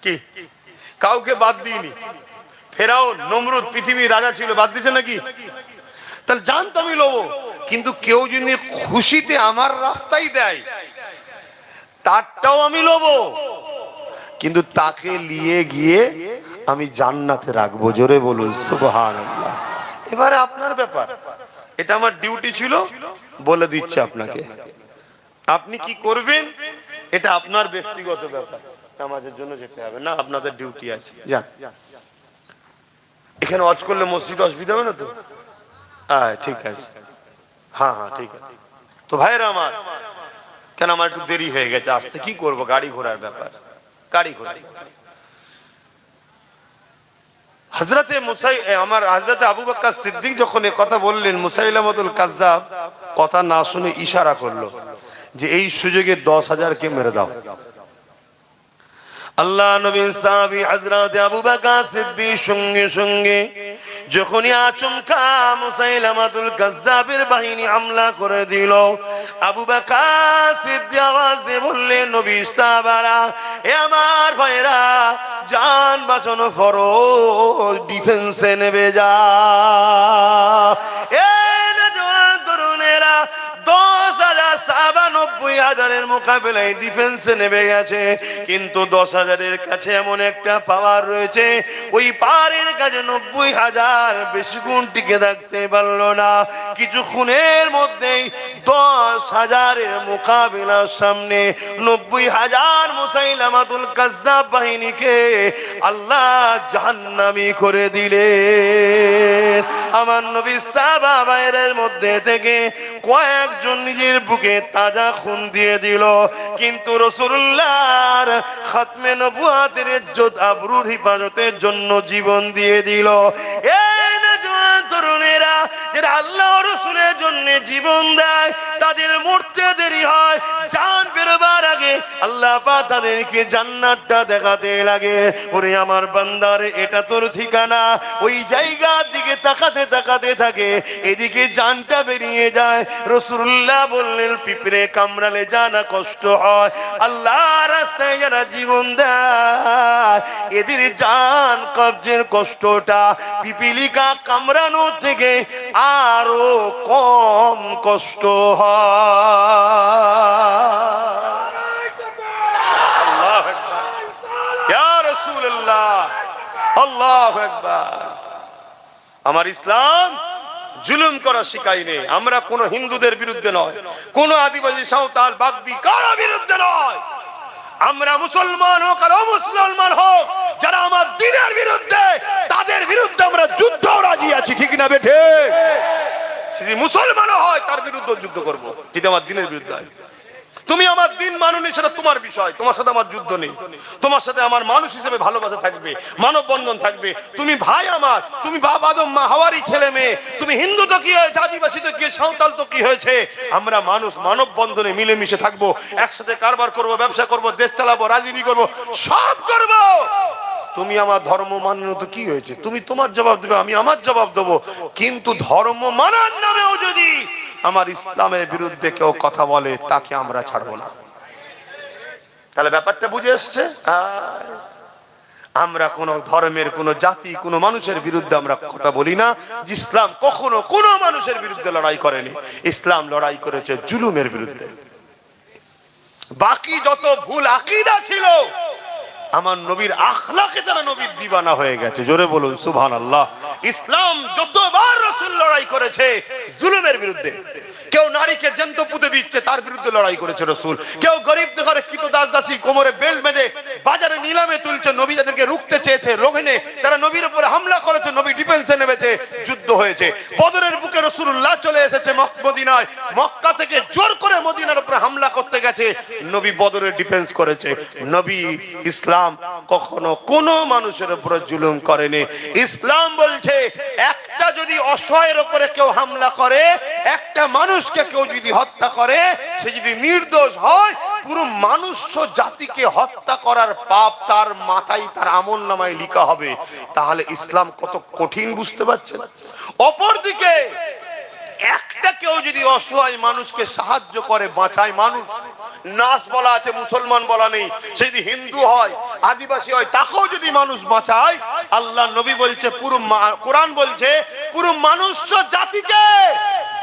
কি কাউকে বাদ দিইনি, ফেরাউন, নমরুদ, পৃথিবীর রাজা ছিল, বাদ দিছে নাকি? তাহলে জান তো আমি লবো, কিন্তু কেউ যদি খুশিতে আমার রাস্তায় দেয় তারটাও আমি লবো, কিন্তু তাকে নিয়ে গিয়ে আমি জান্নাতে রাখবো। জোরে বলুন সুবহানাল্লাহ। এবারে আপনার ব্যাপার, এটা আমার ডিউটি ছিল, বলে দিচ্ছে আপনাকে। আপনি কি করবেন এটা আপনার ব্যক্তিগত ব্যাপার। নামাজের জন্য যেতে হবে না, আপনাদের ডিউটি আছে, যান। এখানে ওয়াজ করলে মসজিদ অসুবিধা হবে না তো? ঠিক আছে, হ্যাঁ হ্যাঁ ঠিক আছে। তো ভাইরা আমার, কেন আমার একটু দেরি হয়ে গেছে আসতে, কি করব, গাড়ি ঘোড়ার ব্যাপার, গাড়ি ঘোড়া। হযরতে হযরতে আবু বকর সিদ্দিক যখন এই কথা বললেন, মুসাইলামাতুল কাজ্জাব কথা না শুনে ইশারা করলো যে এই সুযোগে 10,000 কে মেরে দাও। আল্লাহ নবীর সাহাবী হযরতে আবু বকর সিদ্দিক সঙ্গে সঙ্গে যখনই আচমকা মুসাইলামাতুল কাজ্জাবের বাহিনী হামলা করে দিল, আবু বকর সিদ্দিক আওয়াজ দিয়ে বললেন, নবী সাহাবারা, এ আমার ভাইরা, জান বাঁচানো ফরজ, ডিফেন্সে নেমে যা। এ নওজোয়ান তরুণেরা, 10,000 সাহাবা 90,000-এর মোকাবেলায় ডিফেন্সে নেমে গেছে, কিন্তু 10,000-এর কাছে এমন একটা পাওয়ার রয়েছে, ওই পাওয়ারের কাছে 90,000 বেশি গুণ টিকে থাকতে পারলো না। কিছুক্ষণের মধ্যেই 10,000-এর মোকাবিলার সামনে 90,000 মুসাইলামাতুল কাজ্জাব বাহিনীকে আল্লাহ জাহান্নামী করে দিলেন। আমার নবী সাহাবা ভাইদের মধ্যে থেকে কয়েকজন নিজের বুকে তাজা খুন দিয়ে দিল, কিন্তু রাসূলুল্লাহর খাতমে নবুয়তের ইজ্জত আবরুর হিফাজতের জন্য জীবন দিয়ে দিল। এই নওজোয়ান তরুণেরা যারা আল্লাহ ও রাসূলের জন্য জীবন দেয়, তাদের মরতে দেরি হয়, জান বেরোবার আগে আল্লাহ পাক তাদেরকে জান্নাতটা দেখাতে লাগে। ওরে আমার বান্দার, এটা তোর ঠিকানা। ওই জায়গার দিকে তাকাতে তাকাতে থাকে, এদিকে জানটা বেরিয়ে যায়। রাসূলুল্লাহ বললেন, পিঁপড়ে কামড়ালে জানা কষ্ট হয়, আল্লাহ রাস্তায় যারা জীবন দেয় এদের জান কবজের কষ্টটা পিপিলিকা কামড়ানো থেকে আরো কম কষ্ট হয়। আল্লাহু আকবার, ইয়া রাসূলুল্লাহ, আল্লাহু আকবার। আমার ইসলাম জুলুম করা শিখায়নি। আমরা কোন হিন্দুদের বিরুদ্ধে নয়, কোন আদিবাসী, সাঁওতাল, বাগদি কারো বিরুদ্ধে নয়। আমরা মুসলমান হোক আর অমুসলমান হোক, যারা আমার দ্বীনের বিরুদ্ধে, তাদের বিরুদ্ধে আমরা যুদ্ধ রাজি আছি, ঠিক না বেঠে? যদি মুসলমানও হয় তার বিরুদ্ধে যুদ্ধ করব, যদি আমার দ্বীনের বিরুদ্ধে হয়। তুমি আমার দিন মাননি সেটা তোমার বিষয়, তোমার সাথে আমার যুদ্ধ নেই। তোমার সাথে আমার মানুষ হিসেবে ভালোবাসা থাকবে, মানব বন্ধন থাকবে। তুমি ভাই আমার, তুমি বাপ আদম মা হাওয়ারই ছেলে মেয়ে। তুমি হিন্দু তো কি হয়েছে, আদিবাসী তো কি, সাঁওতাল তো কি হয়েছে, আমরা মানুষ, মানব বন্ধনে মিলেমিশে থাকবো, একসাথে কারবার করব, ব্যবসা করব, দেশ চালাবো, রাজনীতি করব, সব করব। তুমি আমার ধর্ম মানো তো কি হয়েছে, তুমি তোমার জবাব দেবে, আমি আমার জবাব দেবো। কিন্তু ধর্ম মানার নামেও যদি আমার ইসলামের বিরুদ্ধে কেউ কথা বলে, তাকে আমরা ছাড়বো না। তাহলে ব্যাপারটা বুঝে এসছে। আমরা কোন ধর্মের, কোন জাতি, কোন মানুষের বিরুদ্ধে আমরা কথা বলি না। ইসলাম কখনো কোন মানুষের বিরুদ্ধে লড়াই করেনি। ইসলাম লড়াই করেছে জুলুমের বিরুদ্ধে। বাকি যত ভুল আকীদা ছিল, আমার নবীর আখলাকে তারা নবীর দিবানা হয়ে গেছে। জোরে বলুন সুবহানাল্লাহ। ইসলাম যতবার রাসূল লড়াই করেছে জুলুমের বিরুদ্ধে। কেউ নারীকে জ্যান্ত পুঁতে দিচ্ছে, তার বিরুদ্ধে লড়াই করেছে রাসূল। কেউ গরিব ঘরে কৃতদাস দাসী কোমরে বেল্ট বেঁধে বাজারে নিলামে তুলছে, নবী যাদেরকে রুখতে চেয়েছে রোহেনে, তারা নবীর উপরে হামলা করেছে, নবী ডিফেন্সে নেমেছে, যুদ্ধ হয়েছে। বদরের বুকে রাসূলুল্লাহ চলে এসেছে মদিনায়, মক্কা থেকে জোর করে মদিনার উপরে হামলা করতে গেছে, নবী বদরের ডিফেন্স করেছে। নবী ইসলাম কখনো কোনো মানুষের উপরে জুলুম করেনি। ইসলাম বলছে একটা যদি অসহায়ের উপরে কেউ হামলা করে, একটা মানুষকে কেউ যদি হত্যা করে, সে যদি নির্দোষ হয়, পুরো মানুষ জাতিকে হত্যা করার পাপ তার মাথায়, তার আমলনামায় লেখা হবে। তাহলে ইসলাম কত কঠিন বুঝতে পারছেন। অপরদিকে একটা কেউ যদি অসহায় মানুষকে সাহায্য করে, বাঁচায় মানুষ, নাস বলা আছে, মুসলমান বলা নেই, সে যদি হিন্দু হয়, আদিবাসী হয়, তাকেও যদি মানুষ বাঁচায়, আল্লাহ নবী বলছে, পুরো কোরআন বলছে পুরো মানুষ জাতিকে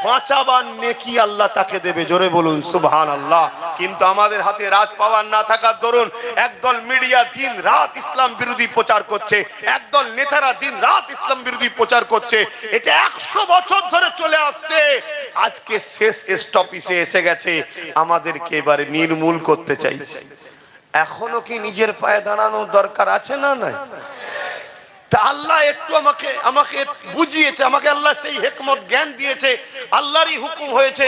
বাঁচাবার নেকি আল্লাহ তাকে দেবে। জোরে বলুন সুবহানাল্লাহ। কিন্তু আমাদের হাতে রাজ পাওয়ার না থাকার দরুন একদল মিডিয়া দিন রাত ইসলাম বিরোধী প্রচার করছে, একদল নেতারা দিন রাত ইসলাম বিরোধী প্রচার করছে। এটা 100 বছর ধরে চলে আসছে, আজকে শেষ স্টপিসে এসে গেছে, আমাদেরকে এবারে নির্মূল করতে চাইছে। এখনো কি নিজের পায়ে দাঁড়ানোর দরকার আছে না নাই? আল্লাহ একটু আমাকে বুঝিয়েছে, আমাকে আল্লাহ সেই হিকমত জ্ঞান দিয়েছে, আল্লাহরই হুকুম হয়েছে।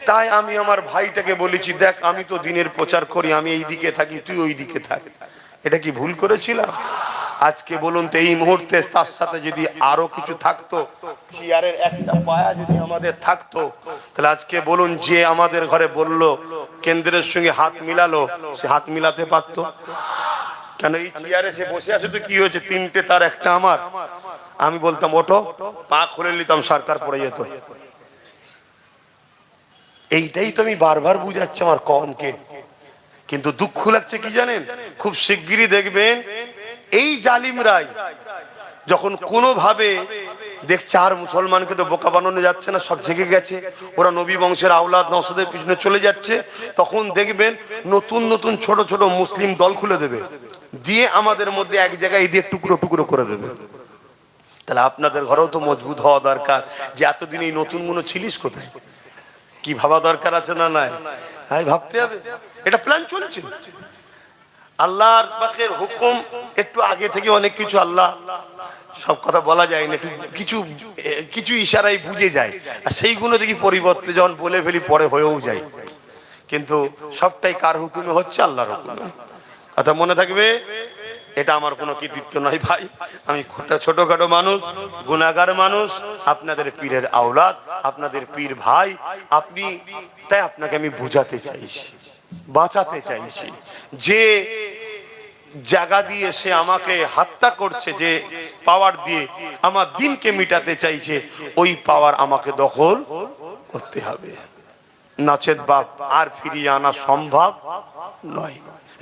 তাই আমি আমার ভাইটাকে বলেছি, দেখ আমি তো দিনের প্রচার করি, আমি এই দিকে থাকি, তুই ওই দিকে থাক। এটা কি ভুল করেছিলাম? আজকে বলুন তো, এই মুহূর্তে তার সাথে যদি আরো কিছু থাকতো, চেয়ারের একটা পায়া যদি আমাদের থাকতো, তাহলে আজকে বলুন, যে আমাদের ঘরে বললো কেন্দ্রের সঙ্গে হাত মিলালো, সে হাত মিলাতে পারতো? কেন এই চেয়ারে সে বসে আছে তো কি হয়েছে, তিনটে তার একটা আমার। আমি বলতাম ওঠো, পা খুলে নিতাম, সরকার পড়ে যেত। এইটাই তো আমি বারবার বুঝাচ্ছি আমার কমকে। কিন্তু দুঃখ লাগছে কি জানেন, খুব শিগগিরই দেখবেন এই জালিমরাই যখন কোনোভাবে দেখছে আর মুসলমানকে তো বোকা বানানো যাচ্ছে না, সব জেগে গেছে, ওরা নবী বংশের আওলাদ নওসাদের পিছনে চলে যাচ্ছে, তখন দেখবেন নতুন নতুন ছোট ছোট মুসলিম দল খুলে দেবে, দিয়ে আমাদের মধ্যে এক জায়গায় দিয়ে টুকরো টুকরো করে দেবে। তাহলে আপনাদের ঘরেও তো মজবুত হওয়া দরকার, যে এতদিন এই নতুন গুলো ছিলিস কোথায়, কি ভাবা দরকার আছে না নাই? হ্যাঁ, ভাবতে হবে। এটা প্ল্যান চলছে, আল্লাহর পাকের হুকুম। একটু আগে থেকে অনেক কিছু, আল্লাহ সব কথা বলা যায় না, কিছু কিছু ইশারায় বুঝে যায়, আর সেইগুলো দেখি পরিবর্তে যখন বলে ফেলি পরে হয়েও যায়। কিন্তু সবটাই কার হুকুমে হচ্ছে? আল্লাহর হুকুমে। কথা মনে থাকবে, এটা আমার কোনো কৃতিত্ব নয় ভাই, আমি ছোটখাটো মানুষ, গুনাহগার মানুষ, আপনাদের পীরের আওলাদ, আপনাদের পীর ভাই আপনি। তাই আপনাকে আমি বুঝাতে চাইছি, বাঁচাতে চাইছি। যে জায়গা দিয়ে সে আমাকে হত্যা করছে, যে পাওয়ার দিয়ে আমার দিনকে মিটাতে চাইছে, ওই পাওয়ার আমাকে দখল করতে হবে, নচেত বাপ আর ফিরিয়ে আনা সম্ভব নয়।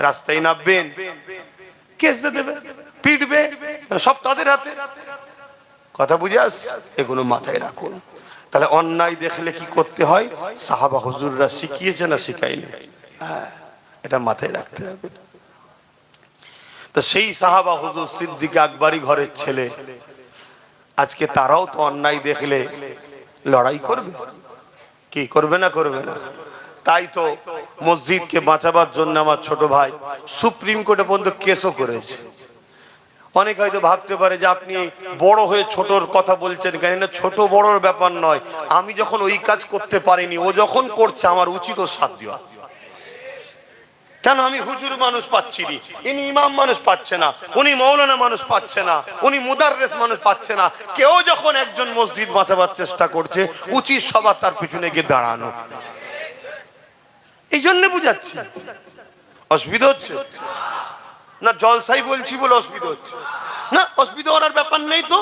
রাস্তায় নামবেন, কেস দেবে, পিটবে, সব তাদের হাতে। কথা বুঝে আস, এগুলো মাথায় রাখুন। তাহলে অন্যায় দেখলে কি করতে হয়, সাহাবা হুজুররা শিখিয়েছে না শিখায়নি? হ্যাঁ, এটা মাথায় রাখতে হবে। তো সেই সাহাবা হুজুর সিদ্দিক আকবরী ঘরের ছেলে, আজকে তারাও তো অন্যায় দেখলে লড়াই করবে, কি করবে না? করবে না। তাই তো মসজিদকে বাঁচাবার জন্য আমার ছোট ভাই সুপ্রিম কোর্টে পর্যন্ত কেসও করেছে। অনেক হয়তো ভাবতে পারে যে আপনি বড় হয়ে ছোটর কথা বলছেন কেন, না ছোট বড়র ব্যাপার নয়। আমি যখন ওই কাজ করতে পারিনি, ও যখন করছে আমার উচিত ওর সাথ দেওয়া। কেন আমি হুজুর মানুষ পাচ্ছি না, ইনি ইমাম মানুষ পাচ্ছে না, উনি মৌলানা মানুষ পাচ্ছে না, উনি মুদাররিস মানুষ পাচ্ছে না। কেউ যখন একজন মসজিদ বাঁচাবার চেষ্টা করছে, উচিত সবার তার পিছনে গিয়ে দাঁড়ানো। এই জন্য বুঝাচ্ছি। অসুবিধা হচ্ছে না? জলসাই বলছি বলে অসুবিধা হচ্ছে না? অসুবিধা করার ব্যাপার নেই তো।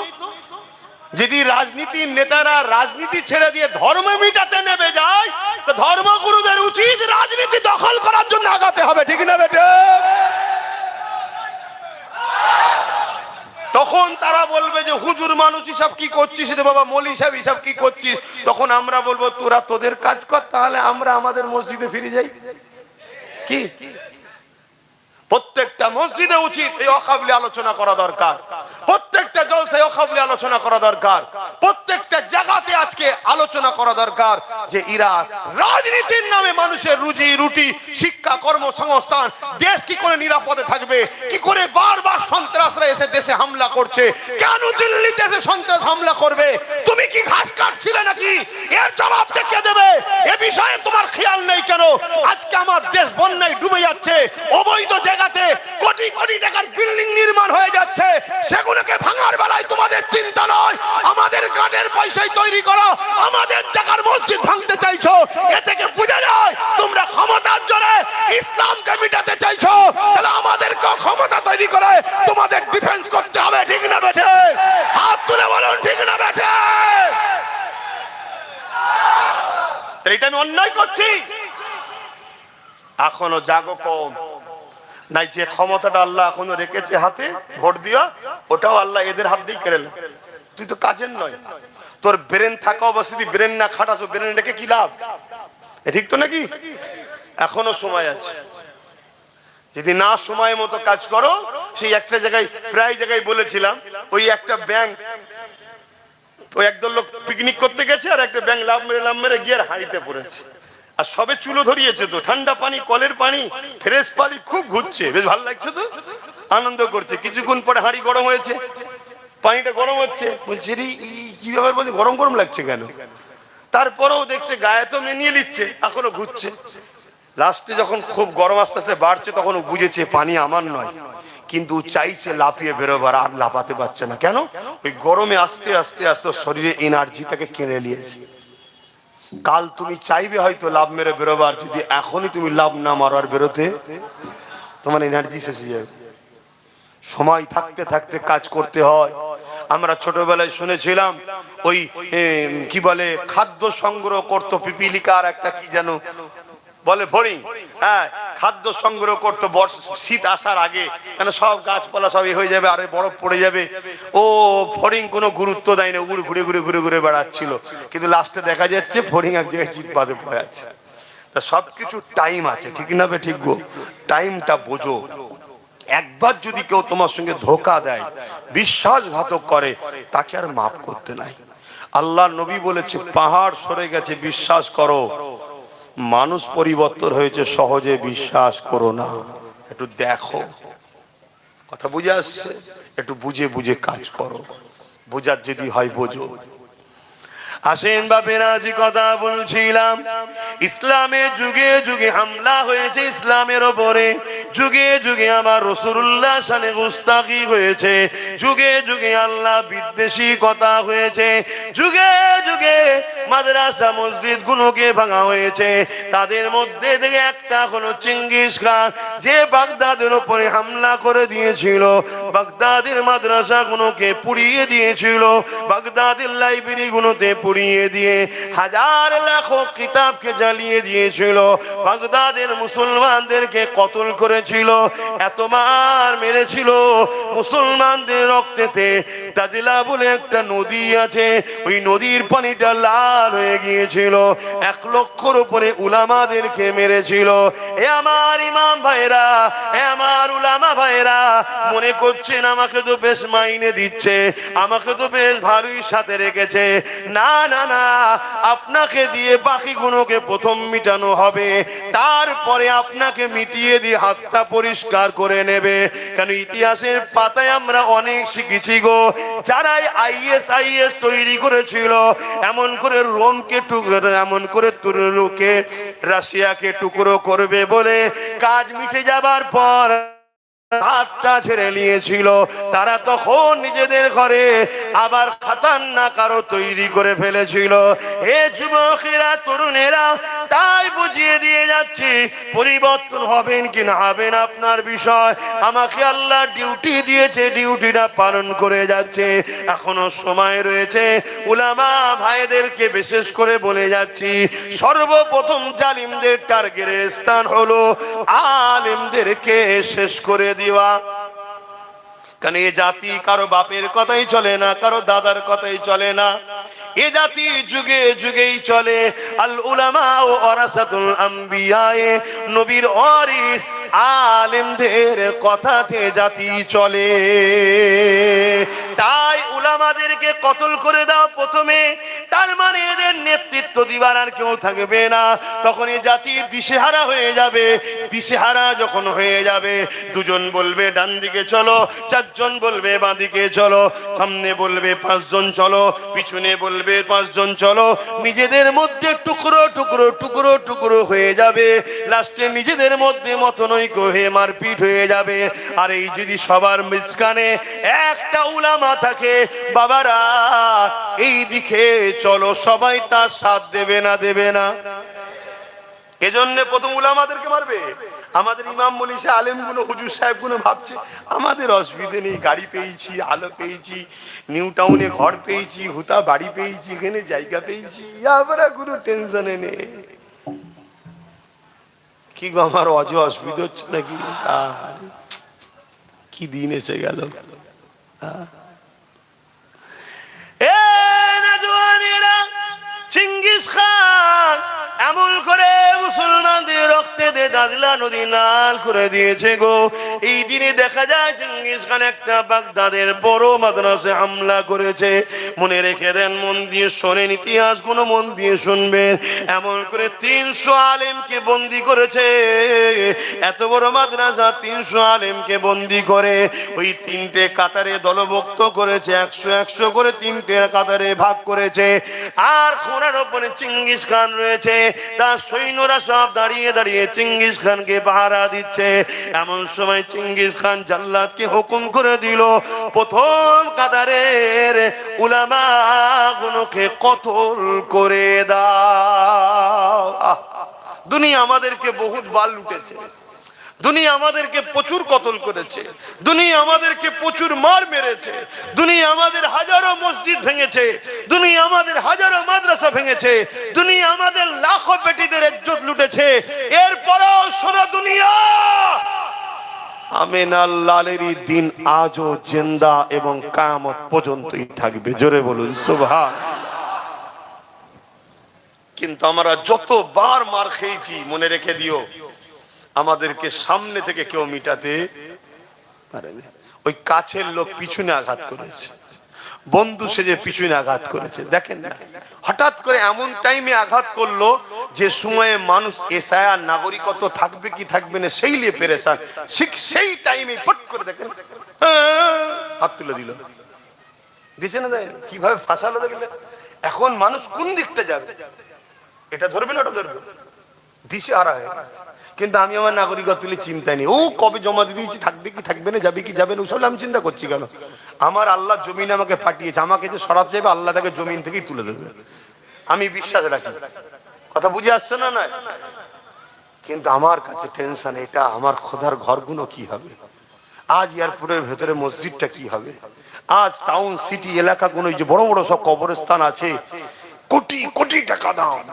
যদি রাজনীতির নেতারা রাজনীতি ছেড়ে দিয়ে ধর্ম মিটাতে নেমে যায়, তো ধর্মগুরুদের উচিত রাজনীতি দখল করার জন্য আগাতে হবে, ঠিক না বেটে? তখন তারা বলবে যে হুজুর মানুষ হিসাব কি করছিস রে বাবা, মৌলী সাহেব হিসাব কি করছিস? তখন আমরা বলবো তোরা তোদের কাজ কর, তাহলে আমরা আমাদের মসজিদে ফিরে যাই। কি প্রত্যেকটা মসজিদে উচিত এই অকাবলি আলোচনা করা দরকার, প্রত্যেকটা জলসায় অকাবলি আলোচনা করা দরকার, প্রত্যেকটা জায়গাতে আজকে আলোচনা করা দরকার যে এরা রাজনীতির নামে মানুষের রুজি রুটি, শিক্ষা, কর্মসংস্থান, দেশ কি করে নিরাপদে থাকবে, কি করে বারবার সন্ত্রাসরা এসে দেশে হামলা করছে, কেন দিল্লিতে এসে সন্ত্রাস হামলা করবে? তুমি কি ঘাস কাটছিলে নাকি? এর জবাব কে দেবে? এ বিষয়ে তোমার খেয়াল নেই কেন? আজকে আমার দেশ বন্যায় ডুবে যাচ্ছে, অবৈধ জায়গাতে কোটি কোটি টাকার বিল্ডিং নির্মাণ হয়ে যাচ্ছে, সেগুলোকে ভাঙার বেলায় তোমাদের চিন্তা নয়। আমাদের কার্ডের পয়সায় তৈরি করো আমাদের জায়গার মসজিদ ভাঙতে চাইছো। এ থেকে বোঝা যায় তোমরা ক্ষমতার জোরে ইসলামকে মিটাতে চাইছো। তাহলে আমাদেরকে ক্ষমতা তৈরি করে তোমাদের ডিফেন্স করতে হবে, ঠিক না বেঠে? হাত তুলে বলুন, ঠিক না বেঠে? এইটা আমি অন্যায় করছি? এখনো জাগো কম নাই, যে ক্ষমতাটা আল্লাহ এখনো রেখেছে হাতে ভোট দিয়া, ওটাও আল্লাহ এদের হাত দিয়ে কেড়ে নেয়। তুই তো কাজের নয়, তোর ব্রেন থাকা অবস্থা ব্রেন না খাটাছো, ব্রেন রেখে কি লাভ? ঠিক তো নাকি? এখনো সময় আছে, যদি না সময় মতো কাজ করো। সেই একটা জায়গায় প্রায় জায়গায় বলেছিলাম, ওই একটা ব্যাংক, ওই একদল লোক পিকনিক করতে গেছে, আর একটা ব্যাংক লাভ মেরে গিয়ে হাঁড়িতে পড়েছে। আর সবে চুলো ধরিয়েছে, তো ঠান্ডা পানি, কলের পানি, ফ্রেশ পানি, খুব ঘুরছে, বেশ ভালো লাগছে, তো আনন্দ করছে। কিছুক্ষণ পরে হাঁড়ি গরম হয়েছে, পানিটা গরম হচ্ছে, বলছে রে কি ব্যাপার, বলছে গরম গরম লাগছে কেন? তারপরেও দেখছে গায়ে তো মেনিয়ে নিচ্ছে, এখনো ঘুরছে। লাস্টে যখন খুব গরম আস্তে আস্তে বাড়ছে, তখন বুঝেছে পানি আমার নয়, কিন্তু চাইছে লাফিয়ে বেরোবার, আর লাফাতে পারছে না। কেন? ওই গরমে আস্তে আস্তে আস্তে শরীরে এনার্জিটাকে কেড়ে নিয়েছে। কাল তুমি চাইবে হয়তো লাভ মেরে বেরোবার, যদি এখনই তুমি লাভ না মারো আর বেরোতে, তোমার এনার্জি শেষ হয়ে যাবে। সময় থাকতে থাকতে কাজ করতে হয়। আমরা ছোটবেলায় শুনেছিলাম, ওই কি বলে, খাদ্য সংগ্রহ করতো পিপিলিকার একটা কি যেন বলে, ফড়িং। হ্যাঁ, খাদ্য সংগ্রহ করতো শীত আসার আগে, কেন সব গাছপালা সব হয়ে যাবে, আরে বরফ পড়ে যাবে। ও ফড়িং কোনো গুরুত্ব দেয় না, ঘুরে ঘুরে ঘুরে ঘুরে ঘুরে বেড়াচ্ছিল। কিন্তু লাস্টে দেখা যাচ্ছে ফড়িং এক জায়গায় চিৎ বাদে পড়ে যাচ্ছে। তা সবকিছু টাইম আছে, ঠিক না বে? ঠিক গো, টাইমটা বোঝো। একবার যদি কেউ তোমার সঙ্গে ধোকা দেয়, বিশ্বাসঘাতক করে, তাকে আর মাফ করতে নাই। আল্লাহ নবী বলেছে, পাহাড় সরে গেছে বিশ্বাস করো, মানুষ পরিবর্তন হয়েছে সহজে বিশ্বাস করো না। একটু দেখো, কথা বুঝে আসছে? একটু বুঝে বুঝে কাজ করো, বোঝার যদি হয় বোঝো। আসেন বাপেরা, যে কথা বলছিলাম, ইসলামের যুগে যুগে হামলা হয়েছে ইসলামের ওপরে, যুগে যুগে আমার রাসূলুল্লাহ শানে গুস্তাখি হয়েছে, যুগে যুগে আল্লাহ বিদ্বেষী কথা হয়েছে, যুগে যুগে মাদ্রাসা মসজিদ গুলোকে ভাঙা হয়েছে। তাদের মধ্যে থেকে একটা হলো চেঙ্গিস খান, যে বাগদাদের উপরে হামলা করে দিয়েছিল, বাগদাদের মাদ্রাসা গুলোকে পুড়িয়ে দিয়েছিল, বাগদাদের লাইব্রেরি গুলোতে পুড়িয়ে দিয়ে হাজার লাখো কিতাবকে জ্বালিয়ে দিয়েছিল, বাগদাদের মুসলমানদেরকে কতল করেছিল, এত মার মেরেছিল। মুসলমানদের রক্তেতে দাজিলা বলে একটা নদী আছে, ওই নদীর পানিটা লাল হয়ে গিয়েছিল। 1 লক্ষর উপরে উলামাদেরকে মেরেছিল। এ আমার ইমাম ভাইরা, এ আমার উলামা ভাইরা, মনে করছেন আমাকে তো বেশ মাইনে দিচ্ছে, আমাকে তো বেশ ভালোই সাথে রেখেছে। না না না, আপনাকে দিয়ে বাকিগুলোকে প্রথম মিটানো হবে, তারপরে আপনাকে মিটিয়ে দিয়ে হাতটা পরিষ্কার করে নেবে। কারণ ইতিহাসের পাতায় আমরা অনেক শিখেছি গো, যারাই আইএস তৈরি করেছিল, এমন করে রোমকে টুকরো, এমন করে তুরুকে রাশিয়াকে টুকরো করবে বলে কাজ মিটে যাবার পর হাতটা ছেড়ে নিয়েছিল। তারা তখন নিজেদের ঘরে আবার খাতারনাক আরো তৈরি করে ফেলেছিল। এ যুবকেরা, তরুণেরা, তাই বুঝিয়ে দিয়ে যাচ্ছি, পরিবর্তন হবেন কি না হবেন আপনার বিষয়। আমাকে আল্লাহ ডিউটি দিয়েছে, ডিউটিটা পালন করে যাচ্ছে। এখনো সময় রয়েছে। উলামা ভাইদেরকে বিশেষ করে বলে যাচ্ছি, সর্বপ্রথম জালিমদের টার্গেটের স্থান হলো আলেমদেরকে শেষ করে দিওয়া। কারণ এ জাতি কারো বাপের কথাই চলে না, কারো দাদার কথাই চলে না, এ জাতি যুগে যুগেই চলে। আল উলামা ওয়ারাসাতুল আম্বিয়া, নবীর ওয়ারিস আলেমদের কথাতে জাতি চলে। তাই উলামাদেরকে কতল করে দাও প্রথমে, তার মানে এদের নেতৃত্ব দিবার আর কেউ থাকবে না। তখন এই জাতি দিশেহারা হয়ে যাবে। দিশেহারা যখন হয়ে যাবে, দুজন বলবে ডান দিকে চলো, চারজন বলবে বাঁ দিকে চলো, সামনে বলবে পাঁচজন চলো, পিছনে বলবে পাঁচজন চলো। নিজেদের মধ্যে টুকরো টুকরো টুকরো টুকরো হয়ে যাবে। লাস্টে নিজেদের মধ্যে মতনৈক্য হয়ে মারপিট হয়ে যাবে। আর এই যদি সবার মাঝখানে একটা উলামা থাকে, বাবারা এই দিকে চলো, সবাই তার সাথ দেবে না, দেবে না। এজন্য প্রথম উলামাদেরকে মারবে। আমাদের ইমাম মনীষা আলেমগুলো, হুজুর সাহেবগুলো ভাবছে আমাদের অসুবিধে নেই, গাড়ি পেয়েছি, আলো পেয়েছি, নিউ টাউনে ঘর পেয়েছি, হুতা বাড়ি পেয়েছি, এখানে জায়গা পেয়েছি, আমরা কোনো টেনশনে নেই। কি গো, আমার অসুবিধা হচ্ছে নাকি? কি দিন এসে গেল। চিঙ্গিস খান এমন করে মুসলমানদের রক্তে দে দাজলা নদী লাল করে দিয়েছে গো। এই দিনে দেখা যায় চিঙ্গিস খান একটা বাগদাদের বড় মাদ্রাসায় হামলা করেছে। মনে রেখে দেন, মন দিয়ে শোনেন, ইতিহাস গুলো মন দিয়ে শুনবেন। এমন করে 300 আলেমকে বন্দি করেছে। এত বড় মাদ্রাসা 300 আলেমকে বন্দি করে ওই তিনটে কাতারে দলভুক্ত করেছে। 100 করে তিনটে কাতারে ভাগ করেছে। আর খোঁড়ার উপরে চিঙ্গিস খান রয়েছে, তার সৈন্যরা সব দাঁড়িয়ে দাঁড়িয়ে চিঙ্গিস খানকে পাহারা দিচ্ছে। এমন সময় চিঙ্গিস খান জাল্লাদকে হুকুম করে দিল, প্রথম কাতারের উলামা গুলোকে কতল করে দাও। দুনিয়া আমাদেরকে বহুত বাল লুটেছে, দুনিয়া আমাদেরকে প্রচুর কতল করেছে, দুনিয়া আমাদেরকে প্রচুর মার মেরেছে, দুনিয়া আমাদের হাজারো মসজিদ ভেঙেছে, দুনিয়া আমাদের হাজারো মাদ্রাসা ভেঙেছে, দুনিয়া আমাদের লাখো বেটিদের ইজ্জত লুটেছে। এরপরও শোনো দুনিয়া, আমিনাল লালেরই দিন আজও জিন্দা এবং কিয়ামত পর্যন্তই থাকবে। জোরে বলুন সুবহানাল্লাহ। কিন্তু আমরা যতবার মার খেয়েছি, মনে রেখে দিও, আমাদেরকে সামনে থেকে কেউ মিটাতে পারেনি। ওই কাছের লোক পিছনে আঘাত করেছে, বন্ধু সেজে পিছনে আঘাত করেছে। দেখেন না, হঠাৎ করে এমন টাইমে আঘাত করলো যে সময়ে মানুষ এসআইআর নাগরিকত্ব থাকবে কি থাকবে না সেই নিয়ে পেরেশান। ঠিক সেই টাইমে ফট করে দেখেন হাত তুলে দিল, দিচ্ছে না, দেয় কিভাবে ফাঁসালো দেখলে। এখন মানুষ কোন দিকটা যাবে, এটা ধরবে না ওটা ধরবে, দিশে হারা হয়ে গেছে। কিন্তু আমি আমার নাগরিকত্ব তুলে চিন্তা নেই, ও কবে জমা দিয়ে দিয়েছি, থাকবে কি থাকবে না, যাবে কি যাবে না, ওসব আমি চিন্তা করছি কেন? আমার আল্লাহ জমিন আমাকে পাঠিয়েছে, আমাকে যে সরাতে যাবে আল্লাহ তাকে জমিন থেকেই তুলে দেবে, আমি বিশ্বাস রাখি। কথা বুঝে আসছে না? না, কিন্তু আমার কাছে টেনশন এটা, আমার খোদার ঘরগুলো কি হবে, আজ এয়ারপোর্টের ভেতরে মসজিদটা কি হবে, আজ টাউন সিটি এলাকাগুলো যে বড় বড় সব কবরস্থান আছে, কোটি কোটি টাকা দাম,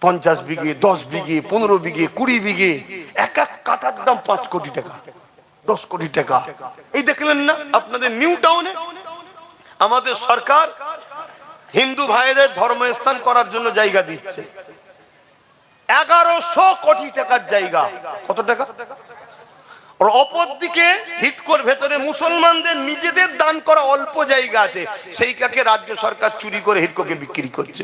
50 বিঘে, 10 বিঘে, 15 বিঘে, 20 বিঘে, এক এক কাটার দাম 5 কোটি টাকা, 10 কোটি টাকা। এই দেখলেন না আপনাদের নিউ টাউনে আমাদের সরকার হিন্দু ভাইদের ধর্মস্থান করার জন্য জায়গা দিচ্ছে, 1100 কোটি টাকার জায়গা। কত টাকা? আর অপর দিকে হিটকোর ভেতরে মুসলমানদের নিজেদের দান করা অল্প জায়গা আছে, সেইটাকে রাজ্য সরকার চুরি করে হিটকোকে বিক্রি করছে।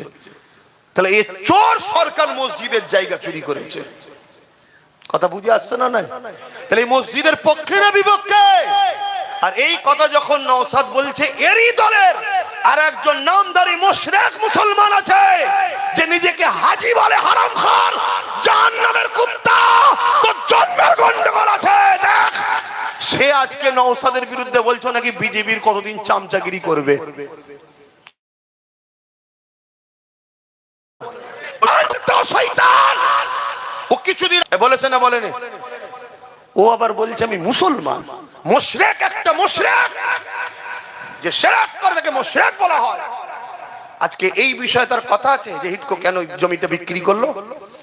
তাহলে এই চোর সরকার মসজিদের জায়গা চুরি করেছে। কথা বুঝে আসছে না? নাই তাহলে এই মসজিদের পক্ষে না বিপক্ষে? আর এই কথা যখন নওশাদ বলছে, এরই দলের আর একজন নামদারি মুশরিক মুসলমান আছে যে নিজেকে হাজী বলে, হারামখোর, জাহান্নামের কুত্তা, তো জন্মের গন্ডগোল আছে। দেখ, সে আজকে নওশাদের বিরুদ্ধে বলছো নাকি বিজেপির কতদিন চামচাগিরি করবে। ও কিছুদিন বলেছে না বলেনি? ও আবার বলছে আমি মুসলমান। মুশরিক, একটা মুশরিক যে শিরক করে তাকে মুশরিক বলা হয়। আজকে এই বিষয়ে তার কথা আছে যে হিটকো কেন জমিটা বিক্রি করলো।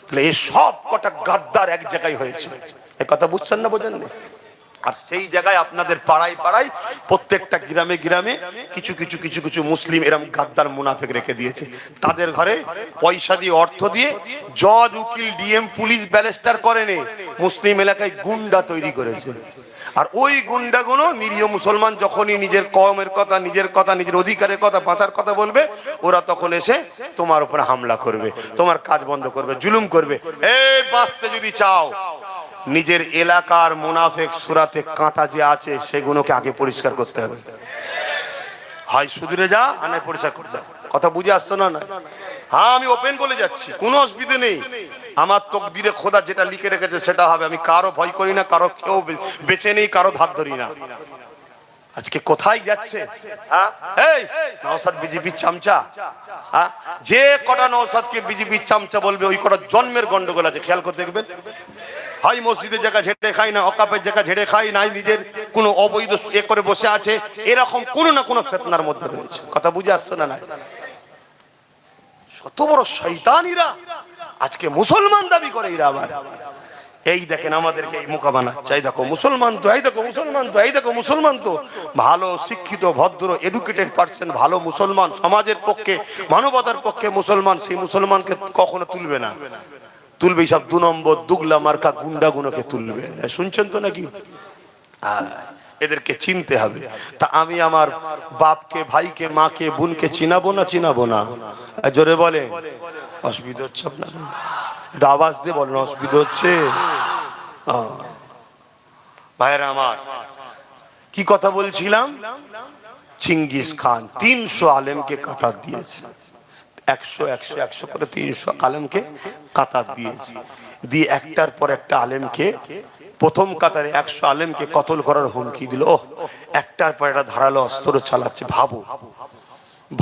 তাহলে এই সব কটা গাদ্দার এক জায়গায় হয়েছে। এই কথা বুঝছেন না, বোঝেন না? আর সেই জায়গায় আপনাদের পাড়ায় পাড়ায় প্রত্যেকটা গ্রামে গ্রামে কিছু কিছু কিছু কিছু মুসলিম এরকম গাদ্দার মুনাফিক রেখে দিয়েছে। তাদের ঘরে পয়সা দিয়ে, অর্থ দিয়ে জজ, উকিল, ডিএম, পুলিশ, ব্যারিস্টার করেনি, মুসলিম এলাকায় গুন্ডা তৈরি করেছে। আর ওই গুন্ডাগুলো নিরীহ মুসলমান যখনই নিজের কওমের কথা, নিজের কথা, নিজের অধিকারের কথা, বাঁচার কথা বলবে, ওরা তখন এসে তোমার উপরে হামলা করবে, তোমার কাজ বন্ধ করবে, জুলুম করবে। এই বাঁচতে যদি চাও, নিজের এলাকার মুনাফিক সুরাতে কাঁটা যে আছে সেগুলোকে আগে পরিষ্কার করতে হবে। হয় সুধরে যা, আর নয় পরিষ্কার করতে। কথা বুঝে আসছে না? না, হ্যাঁ, আমি ওপেন বলে যাচ্ছি, কোনো অসুবিধা নেই। আমার তকদিরে খোদা যেটা লিখে রেখেছে সেটা হবে। আমি কারো ভয় করি না, কারো কেউ বেঁচে নেই, কারো ধার ধরি না। আজকে কোথায় যাচ্ছে এই নওশাদ বিজেপির চামচা? যে কটা নওশাদকে বিজেপির চামচা বলবে, ওই কটা জন্মের গন্ডগোল আছে। খেয়াল করে দেখবেন। হয় মসজিদের জায়গা ঝেড়ে খাই না, অকাপের জায়গা ঝেড়ে খাই না, নিজের কোনো অবৈধ এ করে বসে আছে, এরকম কোনো না কোনো ফিতনার মধ্যে রয়েছে। কথা বুঝে আসছে না? না, কত বড় শয়তানিরা আজকে মুসলমান দাবি করে। এরা আবার এই দেখেন আমাদেরকে এই মুখা বানাচ্ছে, এই দেখো মুসলমান তো, এই দেখো মুসলমান তো, এই দেখো মুসলমান তো। ভালো শিক্ষিত, ভদ্র, এডুকেটেড পারসন, ভালো মুসলমান, সমাজের পক্ষে, মানবতার পক্ষে মুসলমান, সেই মুসলমানকে কখনো তুলবে না। তুলবে সব 2 নম্বর দুগলা মার্কা গুন্ডাগুলোকে তুলবে। শুনছেন তো নাকি? এদেরকে চিনতে হবে। তা আমি আমার বাপকে, ভাইকে, মাকে, বোনকে চিনাবো না? চিনাবো না? জোরে বলে। অসুবিধা হচ্ছে আপনার? এটা আওয়াজ দিয়ে বলেন, অসুবিধা হচ্ছে? ভাইরা আমার, কি কথা বলছিলাম? চিঙ্গিস খান 300 আলেমকে কাতার দিয়েছে। 100 করে 300 আলেমকে কাতার দিয়েছে। দিয়ে একটার পর একটা আলেমকে, প্রথম কাতারে 100 আলেমকে কতল করার হুমকি দিল। একটার পর একটা ধারালো অস্ত্র চালাচ্ছে। ভাবো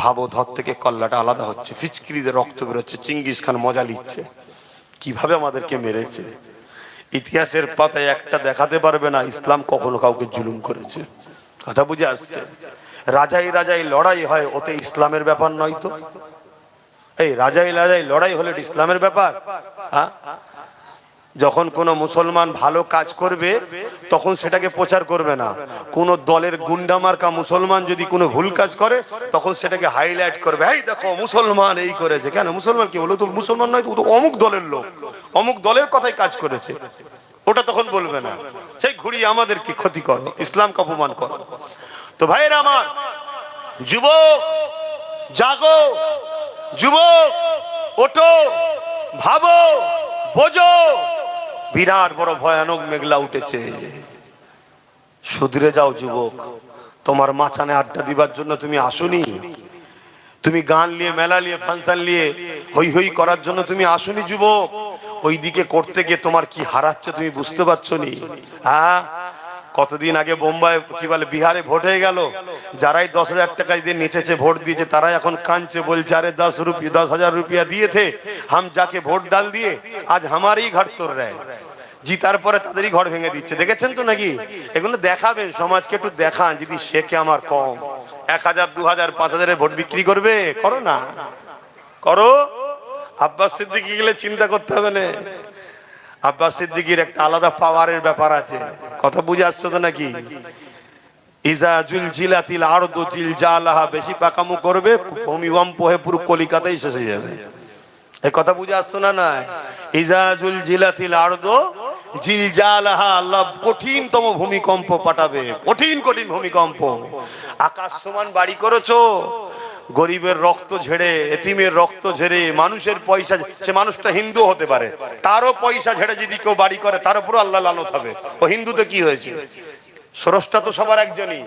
ভাবো, ধর থেকে কল্লাটা আলাদা হচ্ছে, ফিচকিরিতে রক্ত বেরোচ্ছে। চিঙ্গিস খান মজা নিচ্ছে কিভাবে আমাদেরকে মেরেছে। ইতিহাসের পাতায় একটা দেখাতে পারবে না ইসলাম কখনো কাউকে জুলুম করেছে। কথা বুঝে আসছে? রাজাই রাজাই লড়াই হয়, ওতে ইসলামের ব্যাপার নয় তো? এই রাজাই রাজাই লড়াই হলে ইসলামের ব্যাপার? যখন কোন মুসলমান ভালো কাজ করবে তখন সেটাকে প্রচার করবে না। কোন দলের গুন্ডা মার্কা মুসলমান যদি কোনো ভুল কাজ করে তখন সেটাকে হাইলাইট করবে, এই দেখো মুসলমান এই করেছে। কেন মুসলমান কি বলো? তো মুসলমান নয়, তো অমুক দলের লোক, অমুক দলের কথাই কাজ করেছে, ওটা তখন বলবে না। সেই ঘুরিয়ে আমাদেরকে ক্ষতি করো, ইসলামকে অপমান করো। তো ভাইয়েরা আমার, যুবক জাগো, যুবক ওঠো, ভাবো, বোঝো, বিরাট বড় ভয়ানক মেঘলা উঠেছে। শুধরে যাও যুবক। তোমার মাচানে আড্ডা দিবার জন্য তুমি আসনি, তুমি গান নিয়ে, মেলা নিয়ে, ফাংশন নিয়ে হই হই করার জন্য তুমি আসনি যুবক। ওই দিকে করতে গিয়ে তোমার কি হারাচ্ছে তুমি বুঝতে পারছো নি? কতদিন আগে বোম্বাই কি বলে বিহারে ভোট হয়ে গেল, যারাই 10,000 টাকা দিয়ে নেচেছে, ভোট দিয়েছে, তারাই এখন কাঁদছে, বলছে আরে 10,000 रुपया दिए थे हम जाके ভোট ডাল দিয়ে আজ हमारी घर तोड़ रहे। জিতার পরে তাদেরই ঘর ভেঙে দিচ্ছে। দেখেছেন তো নাকি? এগুলো দেখাবেন, সমাজকে একটু দেখান। যদি শেখে আমার কম 1,000, 2,000, 5,000 ভোট বিক্রি করবে, করো না, করো। আব্বাস সিদ্দিকী গেলে চিন্তা করতে হবে না। আব্বাস সিদ্দিকীর একটা আলাদা পাওয়ারের ব্যাপার আছে। কথা বুঝে আসছো তো নাকি? ইজা জুলজিলাতিল আরদু জিলজালাহা, বেশি পাকামু করবে ভূমিকম্প হয়ে পুরো কলিকাতাই শেষ হয়ে যাবে। এই কথা বুঝে আসছো না? না, ইজা জুলজিলাতিল আরদু জিলজালাহা, আল্লাহ কঠিনতম ভূমিকম্প পাঠাবে, কঠিন কঠিন ভূমিকম্প। আকাশ সমান বাড়ি করেছো, গরিবের রক্ত ঝেড়ে, এতিমের রক্ত ঝেড়ে, মানুষের পয়সা, সে মানুষটা হিন্দু হতে পারে, তারও পয়সা ঝেড়ে যদি কেউ বাড়ি করে তার উপরও আল্লাহ লানত হবে। ও হিন্দুতে কি হয়েছে? স্রষ্টা তো সবার একজনই।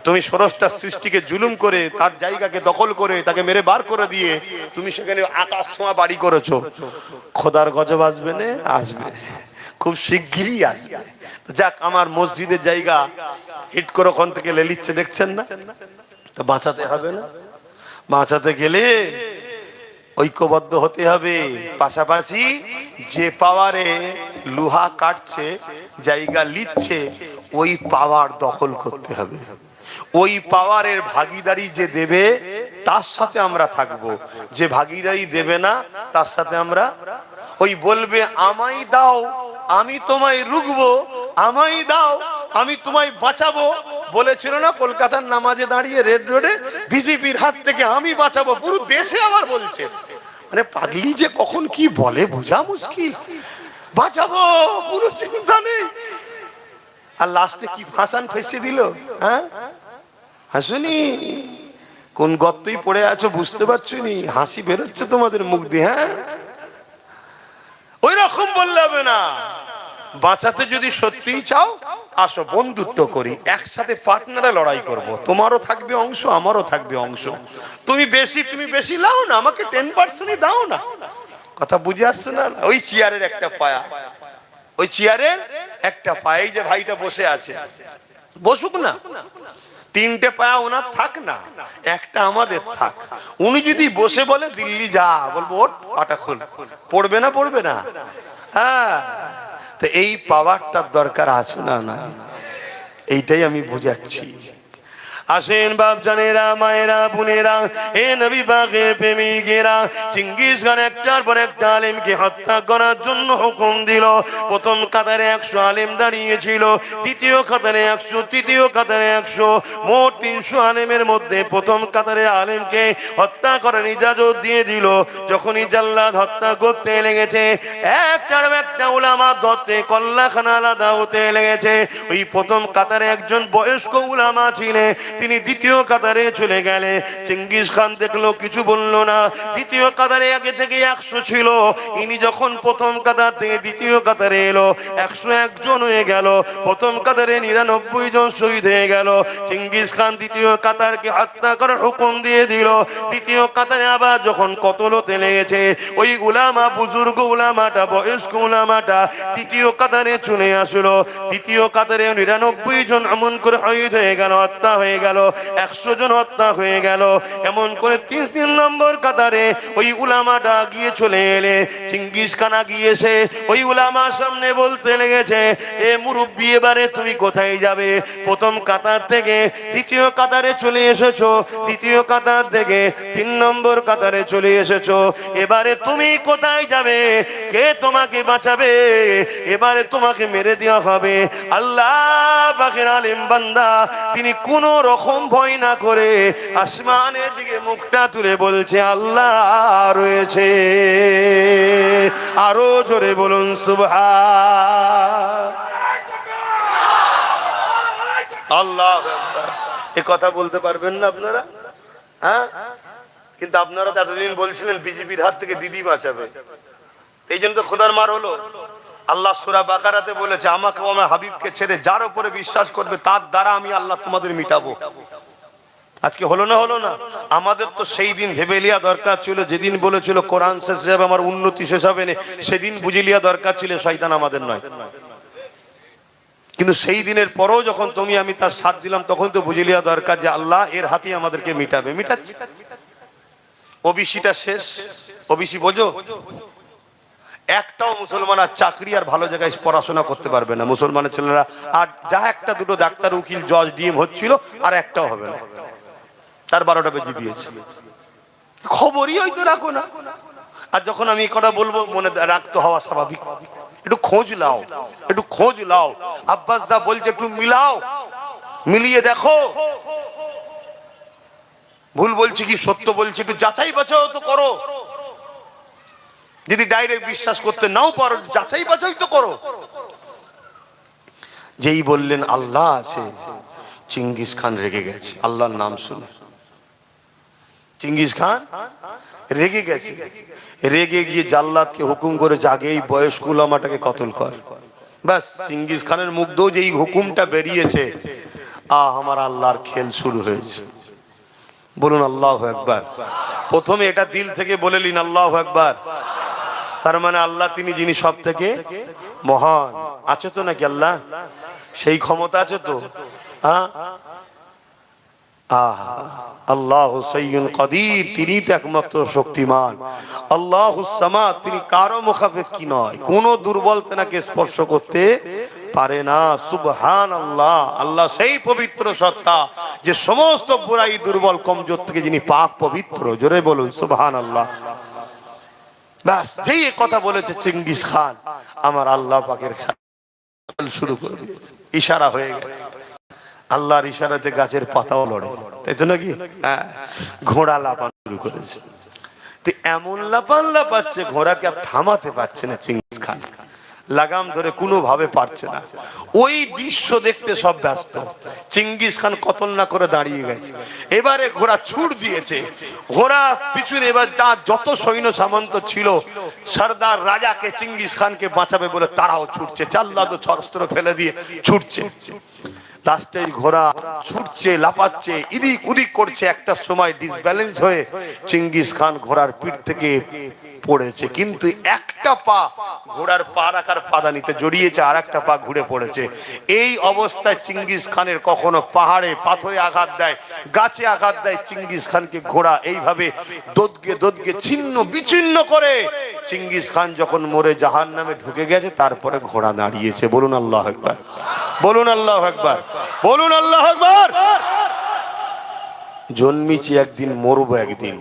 তুমি স্রষ্টার সৃষ্টিকে জুলুম করে, তার জায়গাকে দখল করে, তাকে মেরে বার করে দিয়ে তুমি সেখানে আকাশ ছোঁয়া বাড়ি করেছো। খোদার গজব আসবে না? আসবে, খুব শিগগিরই আসবে। যাক, আমার মসজিদের জায়গা হিট করে ওখান থেকে লেলিচ্ছে, দেখছেন না? তো বাঁচাতে হবে না? বাঁচাতে গেলে ঐক্যবদ্ধ হতে হবে। পাশাপাশি যে পাওয়ারে লোহা কাটছে, জায়গা লিচ্ছে, ওই পাওয়ার দখল করতে হবে। ওই পাওয়ারের ভাগিদারি যে দেবে তার সাথে আমরা থাকবো, যে ভাগিদারি দেবে না তার সাথে আমরা, ওই বলবে আমায় দাও আমি তোমায় রুখবো, আমায় দাও আমি তোমায় বাঁচাবো, বলেছিল না কলকাতার নামাজে দাঁড়িয়ে রেড রোডে, বিজেপির হাত থেকে আমি বাঁচাবো, পুরো দেশে আবার বলছে। মানে পাগলি যে কখন কি বলে বোঝা মুশকিল। বাঁচাবো, কোনো চিন্তা নেই। আর লাস্টে কি ফাঁসান ফেসে দিল, হ্যাঁ? হাসুনি, কোন গর্তেই পড়ে আছো বুঝতে পারছো নি, হাসি বেরোচ্ছে তোমাদের মুখ দিয়ে। হ্যাঁ, ওই রকম বললে হবে না। বাঁচাতে যদি সত্যিই চাও, আসো বন্ধুত্ব করি, একসাথে পার্টনারে লড়াই করব। তোমারও থাকবে অংশ, আমারও থাকবে অংশ। তুমি বেশি লাও না, আমাকে 10% দাও না। কথা বুঝে আসছে না? ওই চেয়ারের একটা পায়া, ওই চেয়ারের একটা পায়ে যে ভাইটা বসে আছে, বসুক না। 3টে পায়া ওনার থাক না, একটা আমাদের থাক। উনি যদি বসে বলে দিল্লি যা, বলবো ওঠ, পাটা খোল। পড়বে না? পড়বে না? হ্যাঁ, তো এই পাওয়ারটার দরকার আছে না? না, এইটাই আমি বুঝাচ্ছি। আসেন বাপ জানেরা, মায়েরা, বোনেরা, এ নবী পাকের প্রেমিকেরা, চেঙ্গিস খান একটার পর একটা আলেমকে হত্যা করার জন্য হুকুম দিল। প্রথম কাতারে 100 আলেম দাঁড়িয়েছিল, দ্বিতীয় কাতারে 100, তৃতীয় কাতারে 100, মোট 300 আলেমের মধ্যে প্রথম কাতারে আলেমকে হত্যা করার ইজাজত দিয়ে দিল। যখনই জাল্লাদ হত্যা করতে লেগেছে, একটার একটা উলামা ধরতে কল্লাখানা আলাদা হতে লেগেছে। ওই প্রথম কাতারে একজন বয়স্ক উলামা ছিলেন, তিনি দ্বিতীয় কাতারে চলে গেলে। চেঙ্গিস খান দেখলো, কিছু বললো না। দ্বিতীয় কাতারে আগে থেকে 100 ছিল, ইনি যখন প্রথম কাতার থেকে দ্বিতীয় কাতারে এলো, 101 জন হয়ে গেল। প্রথম কাতারে 99 জন শহীদ হয়ে গেল। চেঙ্গিস খান দ্বিতীয় কাতারকে হত্যা করার হুকুম দিয়ে দিল। দ্বিতীয় কাতারে আবার যখন কতল হতে লেগেছে, ওই উলামা, বুজুর্গ উলামাটা, বয়স্ক উলামাটা তৃতীয় কাতারে চলে আসলো। দ্বিতীয় কাতারে 99 জন এমন করে শহীদ হয়ে গেল, হত্যা হয়ে গেল। 100 জন হত্যা হয়ে গেল। এমন করে 3 নম্বর কাতারে ওই উলামাটা গিয়ে চলে এলে। চেঙ্গিস খান গিয়েছে, ওই উলামার সামনে বলতে লেগেছে, এ মুরব্বি, এবারে তুমি কোথায় যাবে? প্রথম কাতার থেকে দ্বিতীয় কাতারে চলে এসেছো, দ্বিতীয় কাতার থেকে 3 নম্বর কাতারে চলে এসেছো, এবারে তুমি কোথায় যাবে? কে তোমাকে বাঁচাবে? এবারে তোমাকে মেরে দেওয়া হবে। আল্লাহ পাকের আলেম বান্দা, তিনি কোন রকম ভয় না করে আসমানের দিকে মুখটা তুলে বলছে, আল্লাহ রয়েছে। আরো জোরে বলুন সুবহান আল্লাহ। এ কথা বলতে পারবেন না আপনারা? হ্যাঁ, কিন্তু আপনারা তো এতদিন বলছিলেন বিজেপির হাত থেকে দিদি বাঁচাবে, এই জন্য তো খোদার মার হলো। আল্লাহ সূরা বাকারাতে বলেছে, আমাকে ও আমার হাবিবকে ছেড়ে যার উপরে বিশ্বাস করবে তার দ্বারা আমি আল্লাহ তোমাদের মিটাবো। আজকে হলো না? হলো না? আমাদের তো সেই দিন ভেবে লিয়া দরকার ছিল, যেদিন বলেছিল কোরআন শেষ হবে আমার উন্নতি শেষ হবে না, সেদিন বুঝে লিয়া দরকার ছিল শয়তান আমাদের নয়। কিন্তু সেই দিনের পরেও যখন তুমি আমি তার সাথ দিলাম, তখন তো বুঝে লিয়া দরকার যে আল্লাহ এর হাতে আমাদেরকে মিটাবে, মিটাচ্ছে। ওবিসিটা শেষ, ওবিসি বোঝো, একটাও মুসলমান আর চাকরি আর ভালো জায়গায় পড়াশোনা করতে পারবে না। মুসলমানের ছেলেরা আর যা একটা দুটো ডাক্তার, উকিল, জজ, ডিএম হচ্ছিল, আর একটাও হবে না। তার 12টা বেজে দিয়েছে, খবরই হয়তো রাখো না। আর যখন আমি কথা বলবো মনে রাখতে হওয়া স্বাভাবিক, একটু খোঁজ লাও, একটু খোঁজ লাও। আব্বাস দা বলছে একটু মিলাও, মিলিয়ে দেখো ভুল বলছি কি সত্য বলছি, একটু যাচাই বাছাই তো করো। যদি ডাইরেক্ট বিশ্বাস করতে নাও পারো, যাচাই বাছাই তো করো। যেই বললেন আল্লাহ আছে, চিঙ্গিস খান রেগে গেছে আল্লাহর নাম শুনে। চিঙ্গিস খান রেগে গেছে, রেগে গিয়ে জাল্লাদকে হুকুম করে, জাগে এই বয়স্ক উলামাটাকে কতল কর। ব্যাস, চিঙ্গিস খানের মুখ দিয়ে যেই হুকুমটা বেরিয়েছে, আমার আল্লাহর খেল শুরু হয়েছে। বলুন আল্লাহু আকবার। প্রথমে এটা দিল থেকে বলে নিন আল্লাহু আকবার। তার মানে আল্লাহ তিনি যিনি সব থেকে মহান। আছে তো নাকি আল্লাহ? সেই ক্ষমতা আছে তো? আল্লাহু সাইয়্যুন কাদির, তিনি তো একমাত্র শক্তিমান। আল্লাহুস সামাদ, তিনি কারো মুখাপেক্ষী নয়, কোন দুর্বল তেনাকে স্পর্শ করতে পারে না। সুবহানাল্লাহ, আল্লাহ সেই পবিত্র সত্তা যে সমস্ত বুরাই, দুর্বল, কমজোর থেকে যিনি পাক পবিত্র। জোরে বলুন সুবহানাল্লাহ। ব্যাস, যেই কথা বলেছে চিঙ্গিস খান, আমার আল্লাহ পাকের খেল শুরু করে দিয়েছে। ইশারা হয়ে গেছে, আল্লাহর ইশারাতে গাছের পাতাও লড়ে, তাই তো নাকি? ঘোড়া লাফানো শুরু করেছে। তো এমন লাফান লাফাচ্ছে, ঘোড়াকে আর থামাতে পারছে না চিঙ্গিস খান, লাগাম ধরে কোনো ভাবে পারছে না। ওই দৃশ্য দেখতে সব ব্যস্ত। চিঙ্গিস খান কতল না করে দাঁড়িয়ে গেছে। এবারে ঘোড়া ছুট দিয়েছে, ঘোড়া পিছনে এবার তার যত সৈন্য সামন্ত ছিল, সর্দার রাজাকে, চিঙ্গিস খানকে বাঁচাবে বলে তারাও ছুটছে। জাল্লাদ অস্ত্র ফেলে দিয়ে ছুটছে। লাস্টে ঘোড়া ছুটছে, লাফাচ্ছে, ইদিক উদিক করছে। একটা সময় ডিসব্যালেন্স হয়ে চিঙ্গিস খান ঘোড়ার পিঠ থেকে পড়েছে, কিন্তু একটা পা ঘোড়ার পা রাখার পাদানিতে জড়িয়েছে, আর একটা পা ঘুরে পড়েছে। এই অবস্থায় চিঙ্গিস খানের কখনো পাহাড়ে পাথরে আঘাত দেয়, গাছে আঘাত দেয়, চিঙ্গিস খানকে ঘোড়া এইভাবে দোদকে দোদকে ছিন্ন বিচ্ছিন্ন করে। চিঙ্গিস খান যখন মরে জাহান্নামে ঢুকে গেছে, তারপরে ঘোড়া দাঁড়িয়েছে। বলুন আল্লাহু আকবার, বলুন আল্লাহু আকবার, বলুন আল্লাহু আকবার। জন্মিছি একদিন, মরবো একদিন।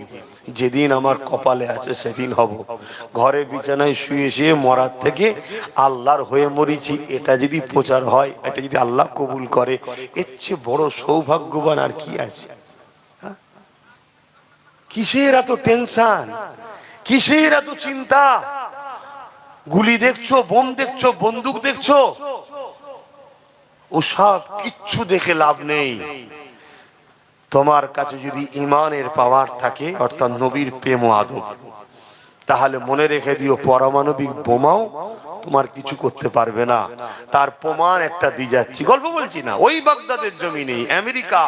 যেদিন আমার কপালে আছে সেদিন হব। ঘরে বিছানায় শুয়ে শুয়ে মরার থেকে আল্লাহর হয়ে মরিছি, এটা যদি প্রচার হয়, এটা যদি আল্লাহ কবুল করে, এর চেয়ে বড় সৌভাগ্যবান আর কি আছে? কিসের এত টেনশন, কিসের এত চিন্তা? গুলি দেখছো, বোম দেখছো, বন্দুক দেখছো, ও সব কিচ্ছু দেখে লাভ নেই। তোমার কাছে যদি ইমানের পাওয়ার থাকে, অর্থাৎ নবীর প্রেম ও আদব, তাহলে মনে রেখে দিও, পারমাণবিক বোমাও তোমার কিছু করতে পারবে না। তার প্রমাণ একটা দিয়ে যাচ্ছি, গল্প বলছি না। ওই বাগদাদের জমিনে আমেরিকা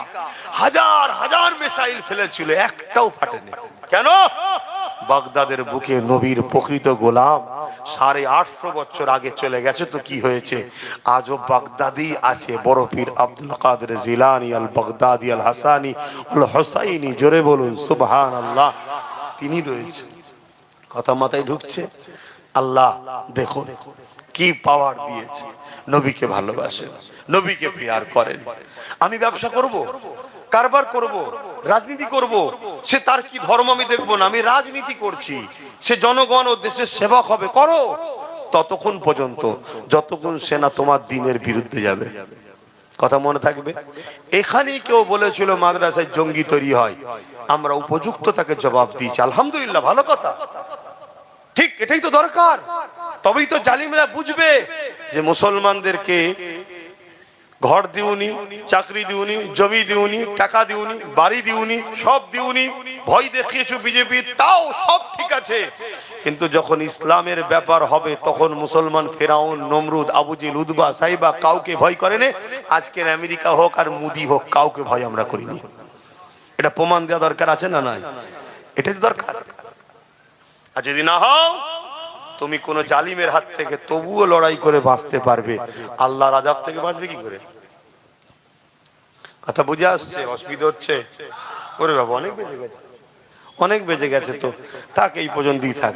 হাজার হাজার মিসাইল ফেলেছিল, একটাও ফাটেনি। কেন? বাগদাদের বুকে নবীর প্রকৃত গোলাম 850 বছর আগে চলে গেছে, তো কি হয়েছে? আজও বাগদাদি আছে। বড় পীর আব্দুল কাদের জিলানী আল বাগদাদি আল হাসানি আল হুসাইনি, জোরে বলুন সুবহানাল্লাহ, তিনি রয়েছে। কথা মাথায় ঢুকছে? আল্লাহ দেখো কি পাওয়ার দিয়েছে। নবীকে ভালোবাসেন, নবীকে প্রিয়ার করেন। আমি ব্যবসা করব, কারবার করব, রাজনীতি করব, সে তার কি ধর্ম আমি দেখবো না, আমি রাজনীতি করছি। সে জনগণ ও দেশের সেবক হবে, করো, ততক্ষণ পর্যন্ত যতক্ষণ সেনা তোমার দিনের বিরুদ্ধে যাবে। কথা মনে থাকবে। এখানেই কেউ বলেছিল মাদ্রাসায় জঙ্গি তৈরি হয়, আমরা উপযুক্ত তাকে জবাব দিয়েছি, আলহামদুলিল্লাহ, ভালো কথা, ঠিক, এটাই তো দরকার। তবেই তো জালিমরা বুঝবে যে মুসলমানদেরকে ঘর দিউনি, চাকরি দিউনি, জমি দিউনি, টাকা দিউনি, বাড়ি দিউনি, সব দিউনি, ভয় দেখিয়েছো বিজেপি, তাও সব ঠিক আছে, কিন্তু যখন ইসলামের ব্যাপার হবে তখন মুসলমান ফেরাউন, নমরুদ, আবু জেল, উদবা, সাইবা কাউকে ভয় করে না। আজকের আমেরিকা হোক আর মোদি হোক, কাউকে ভয় আমরা করিনি। এটা প্রমাণ দেওয়া দরকার আছে না নাই? এটাই তো দরকার। আর যদি না হও, তুমি কোন জালিমের হাত থেকে তবুও লড়াই করে বাঁচতে পারবে, আল্লাহর আযাব থেকে বাঁচবে কি করে? কথা বুঝে আসছে? অসুবিধা হচ্ছে? ওরে বাবা, অনেক বেজে গেছে, অনেক বেজে গেছে, তো থাক, এই পর্যন্তই থাক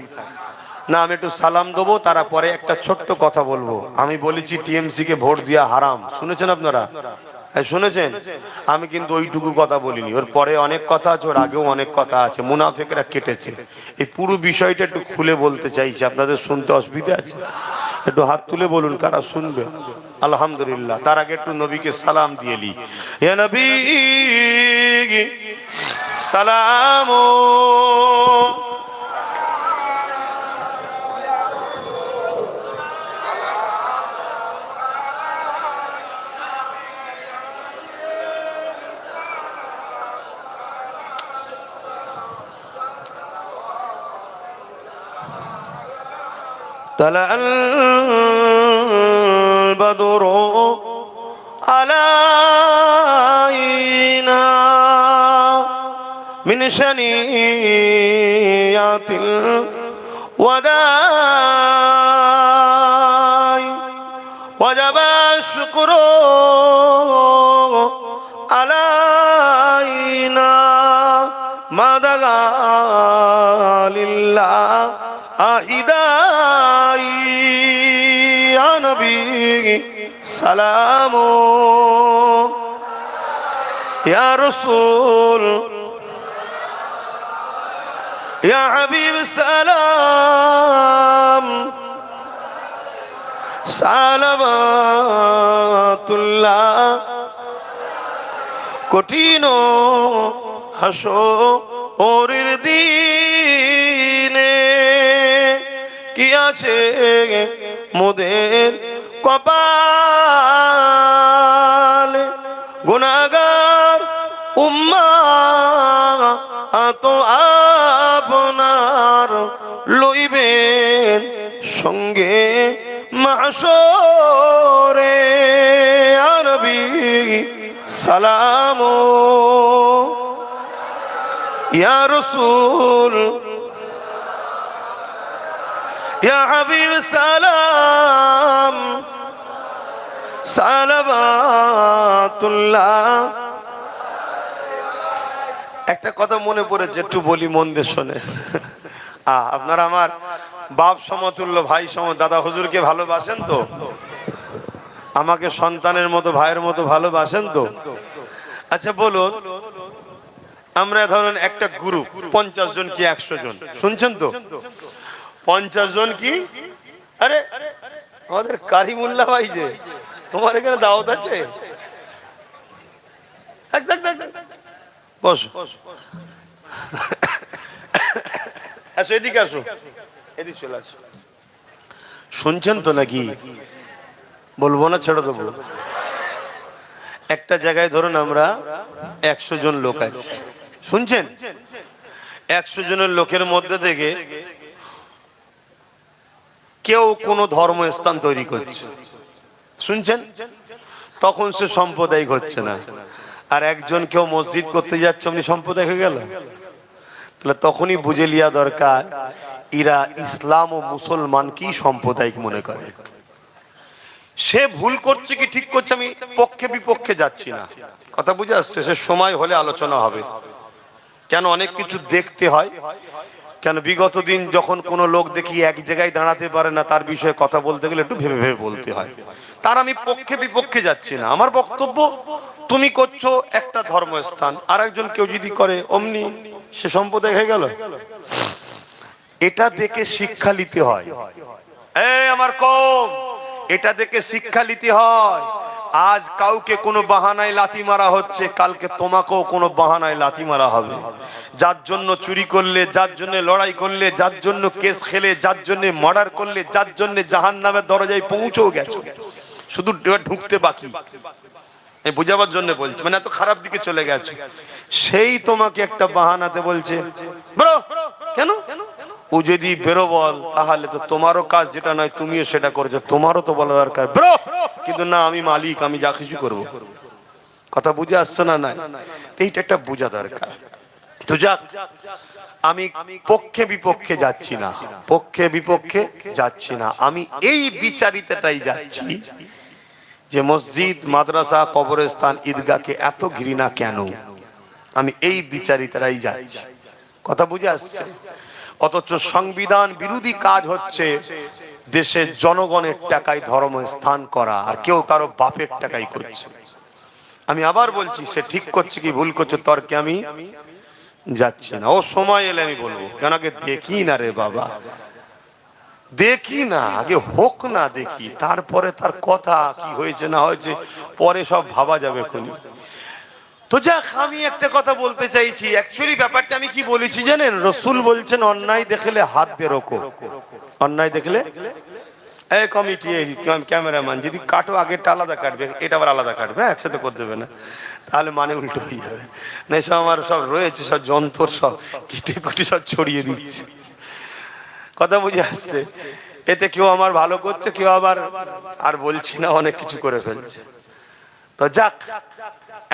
না। আমি একটু সালাম দেবো, তারপরে একটা ছোট্ট কথা বলবো। আমি বলেছি টিএমসি কে ভোট দেওয়া হারাম, শুনেছেন আপনারা? হ্যাঁ শুনেছেন। আমি কিন্তু ওইটুকু কথা বলিনি, ওর পরে অনেক কথা আছে, ওর আগেও অনেক কথা আছে। মুনাফিকরা কেটেছে। এই পুরো বিষয়টা একটু খুলে বলতে চাইছি, আপনাদের শুনতে অসুবিধা আছে? একটু হাত তুলে বলুন কারা শুনবে। আলহামদুলিল্লাহ। তার আগে একটু নবীকে সালাম দিয়ে লি। ইয়া নবী সালাম, طلع البدر علينا من شنيعة الوداع وجب الشكر علينا ما دعا لله أهداي يا نبي سلام يا رسول يا حبيب سلام সালাওয়াতুল্লাহ কঠিন হাসরের দিনে কি আছে মোদের কপালে গুনাহগার উম্মাত আপনার লইবেন সঙ্গে মাহশরে ইয়া নবী সালাম ইয়া রাসূল ইয়া হাবিব সালাম সালাওয়াতুল্লাহ। একটা কথা মনে পড়েছে, একটু বলি, মন দিয়ে শোনে। আপনারা আমার বাপ সমতুল্য, ভাই সম, দাদা হুজুরকে ভালোবাসেন তো? আমাকে সন্তানের মতো, ভাইয়ের মতো ভালোবাসেন তো? আচ্ছা বলুন, আমরা ধরুন একটা গ্রুপ 50 জন কি 100 জন, শুনছেন তো? 50 জন কি, আরে আমাদের কারিমুল্লাহ ভাই যে, তোমার এখানে দাওয়াত আছে, বসো আসো, এদিকে আসো, এদিকে চলে আসো। শুনছেন তো নাকি? বলবো না, ছেড়ে দেবো? একটা জায়গায় ধরুন আমরা 100 জন লোক আছে, শুনছেন? 100 জনের লোকের মধ্যে থেকে কেউ কোনো ধর্মস্থান তৈরি করছে, শুনছেন? তখন সে সাম্প্রদায়িক হচ্ছে না। আর একজন কেউ মসজিদ করতে যাচ্ছে, অমনি সাম্প্রদায়িক হয়ে গেল। তাহলে তখনই বুঝে লিয়া দরকার, এরা ইসলাম ও মুসলমানকেই সাম্প্রদায়িক মনে করে। সে ভুল করছে কি ঠিক করছে, আমি পক্ষে বিপক্ষে যাচ্ছি না, কথা বুঝে আসছে? সে সময় হলে আলোচনা হবে। কেন অনেক কিছু দেখতে হয়, কেন বিগত দিন যখন কোনো লোক দেখি এক জায়গায় দাঁড়াতে পারে না, তার বিষয়ে কথা বলতে গেলে একটু ভেবে ভেবে বলতে হয়। তার আমি পক্ষে বিপক্ষে যাচ্ছি না। আমার বক্তব্য, তুমি করছো একটা ধর্মস্থান, আর একজন কেউ যদি করে, অমনি সে সম্প্রদায় হয়ে গেল। এটা দেখে শিক্ষা নিতে হয়। এই আমার কওম, এটা দেখে শিক্ষা নিতে হয়। আজ কাউকে কোনো বাহানায় লাথি মারা হচ্ছে, কালকে তোমাকেও কোনো বাহানায় লাথি মারা হবে। যার জন্য চুরি করলে, যার জন্য লড়াই করলে, যার জন্য কেস খেলে, যার জন্য মার্ডার করলে, যার জন্য জাহান্নামের দরজায় পৌঁছেও গেছো, শুধু ঢুকতে বাকি। এই বুঝাবার জন্য বলছি, মানে এত খারাপ দিকে চলে গেছে। সেই তোমাকে একটা বাহানাতে বলছে বেরো, কেন? ও যদি বেরো বল, তাহলে তো তোমারও কাজ যেটা নয় তুমিও সেটা করছো, তোমারও তো বলা দরকার বেরো, কিন্তু না আমি মালিক, আমি যা কিছু করবো। কথা বুঝে আসছে না? নাই, এইটা একটা বোঝা দরকার। তো যাক, আমি পক্ষে বিপক্ষে যাচ্ছি না, পক্ষে বিপক্ষে যাচ্ছি না, আমি এই বিচারিতাটাই যাচ্ছি যে মসজিদ, মাদ্রাসা, কবরস্থান, ঈদগাহকে এত ঘৃণা কেন, আমি এই বিচারিতারাই যাচ্ছি। কথা বুঝে আসছে? অথচ সংবিধান বিরোধী কাজ হচ্ছে দেশের জনগণের টাকায় ধর্মস্থান করা, আর কেউ কারো বাপের টাকায় করছে। আমি আবার বলছি, সে ঠিক করছে কি ভুল করছে তর্কে আমি যাচ্ছি না। ও সময় এলে আমি বলবো, কেন আগে দেখি না রে বাবা, দেখি না, আগে হোক না, দেখি, তারপরে তার কথা কি হয়েছে না হয়েছে পরে সব ভাবা যাবে খুনি। তো যাক, আমি একটা কথা বলতে চাইছি। অ্যাকচুয়ালি ব্যাপারটা আমি কি বলেছি জানেন? রসুল বলছেন অন্যায় দেখলে হাত দিয়ে রোকো, অন্যায় দেখলে। এই কমিটি, ক্যামেরাম্যান, যদি কাটো আগেরটা আলাদা কাটবে, এটা আবার আলাদা কাটবে, একসাথে করে দেবে না, তাহলে মানে উল্টো হয়ে যাবে। না সব আমার সব রয়েছে, সব যন্ত্র সব কেটে কুটে সব ছড়িয়ে দিচ্ছে। কথা বুঝে আসছে? এতে কেউ আমার ভালো করছে, কেউ আবার আর বলছি না, অনেক কিছু করে ফেলছে। তো যাক,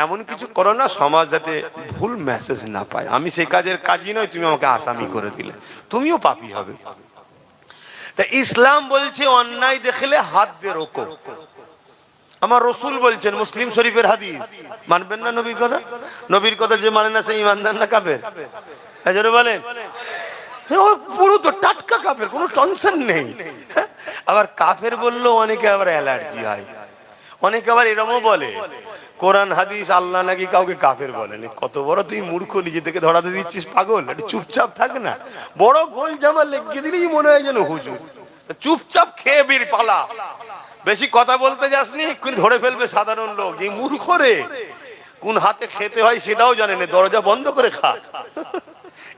এমন কিছু করো না সমাজ যাতে ভুল মেসেজ না পায়। আমি সেই কাজের কাজই নয়, তুমি আমাকে আসামি করে দিলে, তুমিও পাপী হবে। তা ইসলাম বলছে অন্যায় দেখলে হাত দিয়ে রোকো। আমার রসুল বলছেন, মুসলিম শরীফের হাদিস, মানবেন না নবীর কথা? নবীর কথা যে মানে না সেই ইমানদার না কাফের? এজন্য বলেন পুরো তো টাটকা কাফের, কোনো টেনশন নেই। আবার কাফের বললেও অনেকে আবার অ্যালার্জি হয়, অনেকে আবার এরকমও বলে কোরআন হাদিস আল্লাহ নাকি কাউকে কাফের বলেনি। কত বড় তুই মূর্খ, নিজে থেকে ধরাতে দিচ্ছিস, পাগল, একটু চুপচাপ থাক না। বড় গোল জামা লেগে দিলেই মনে হয় যেন হুজুর। চুপচাপ খেয়ে বীর পালা, বেশি কথা বলতে যাসনি, এক্ষুনি ধরে ফেলবে সাধারণ লোক। এই মূর্খ রে, কোন হাতে খেতে হয় সেটাও জানে না, দরজা বন্ধ করে খা,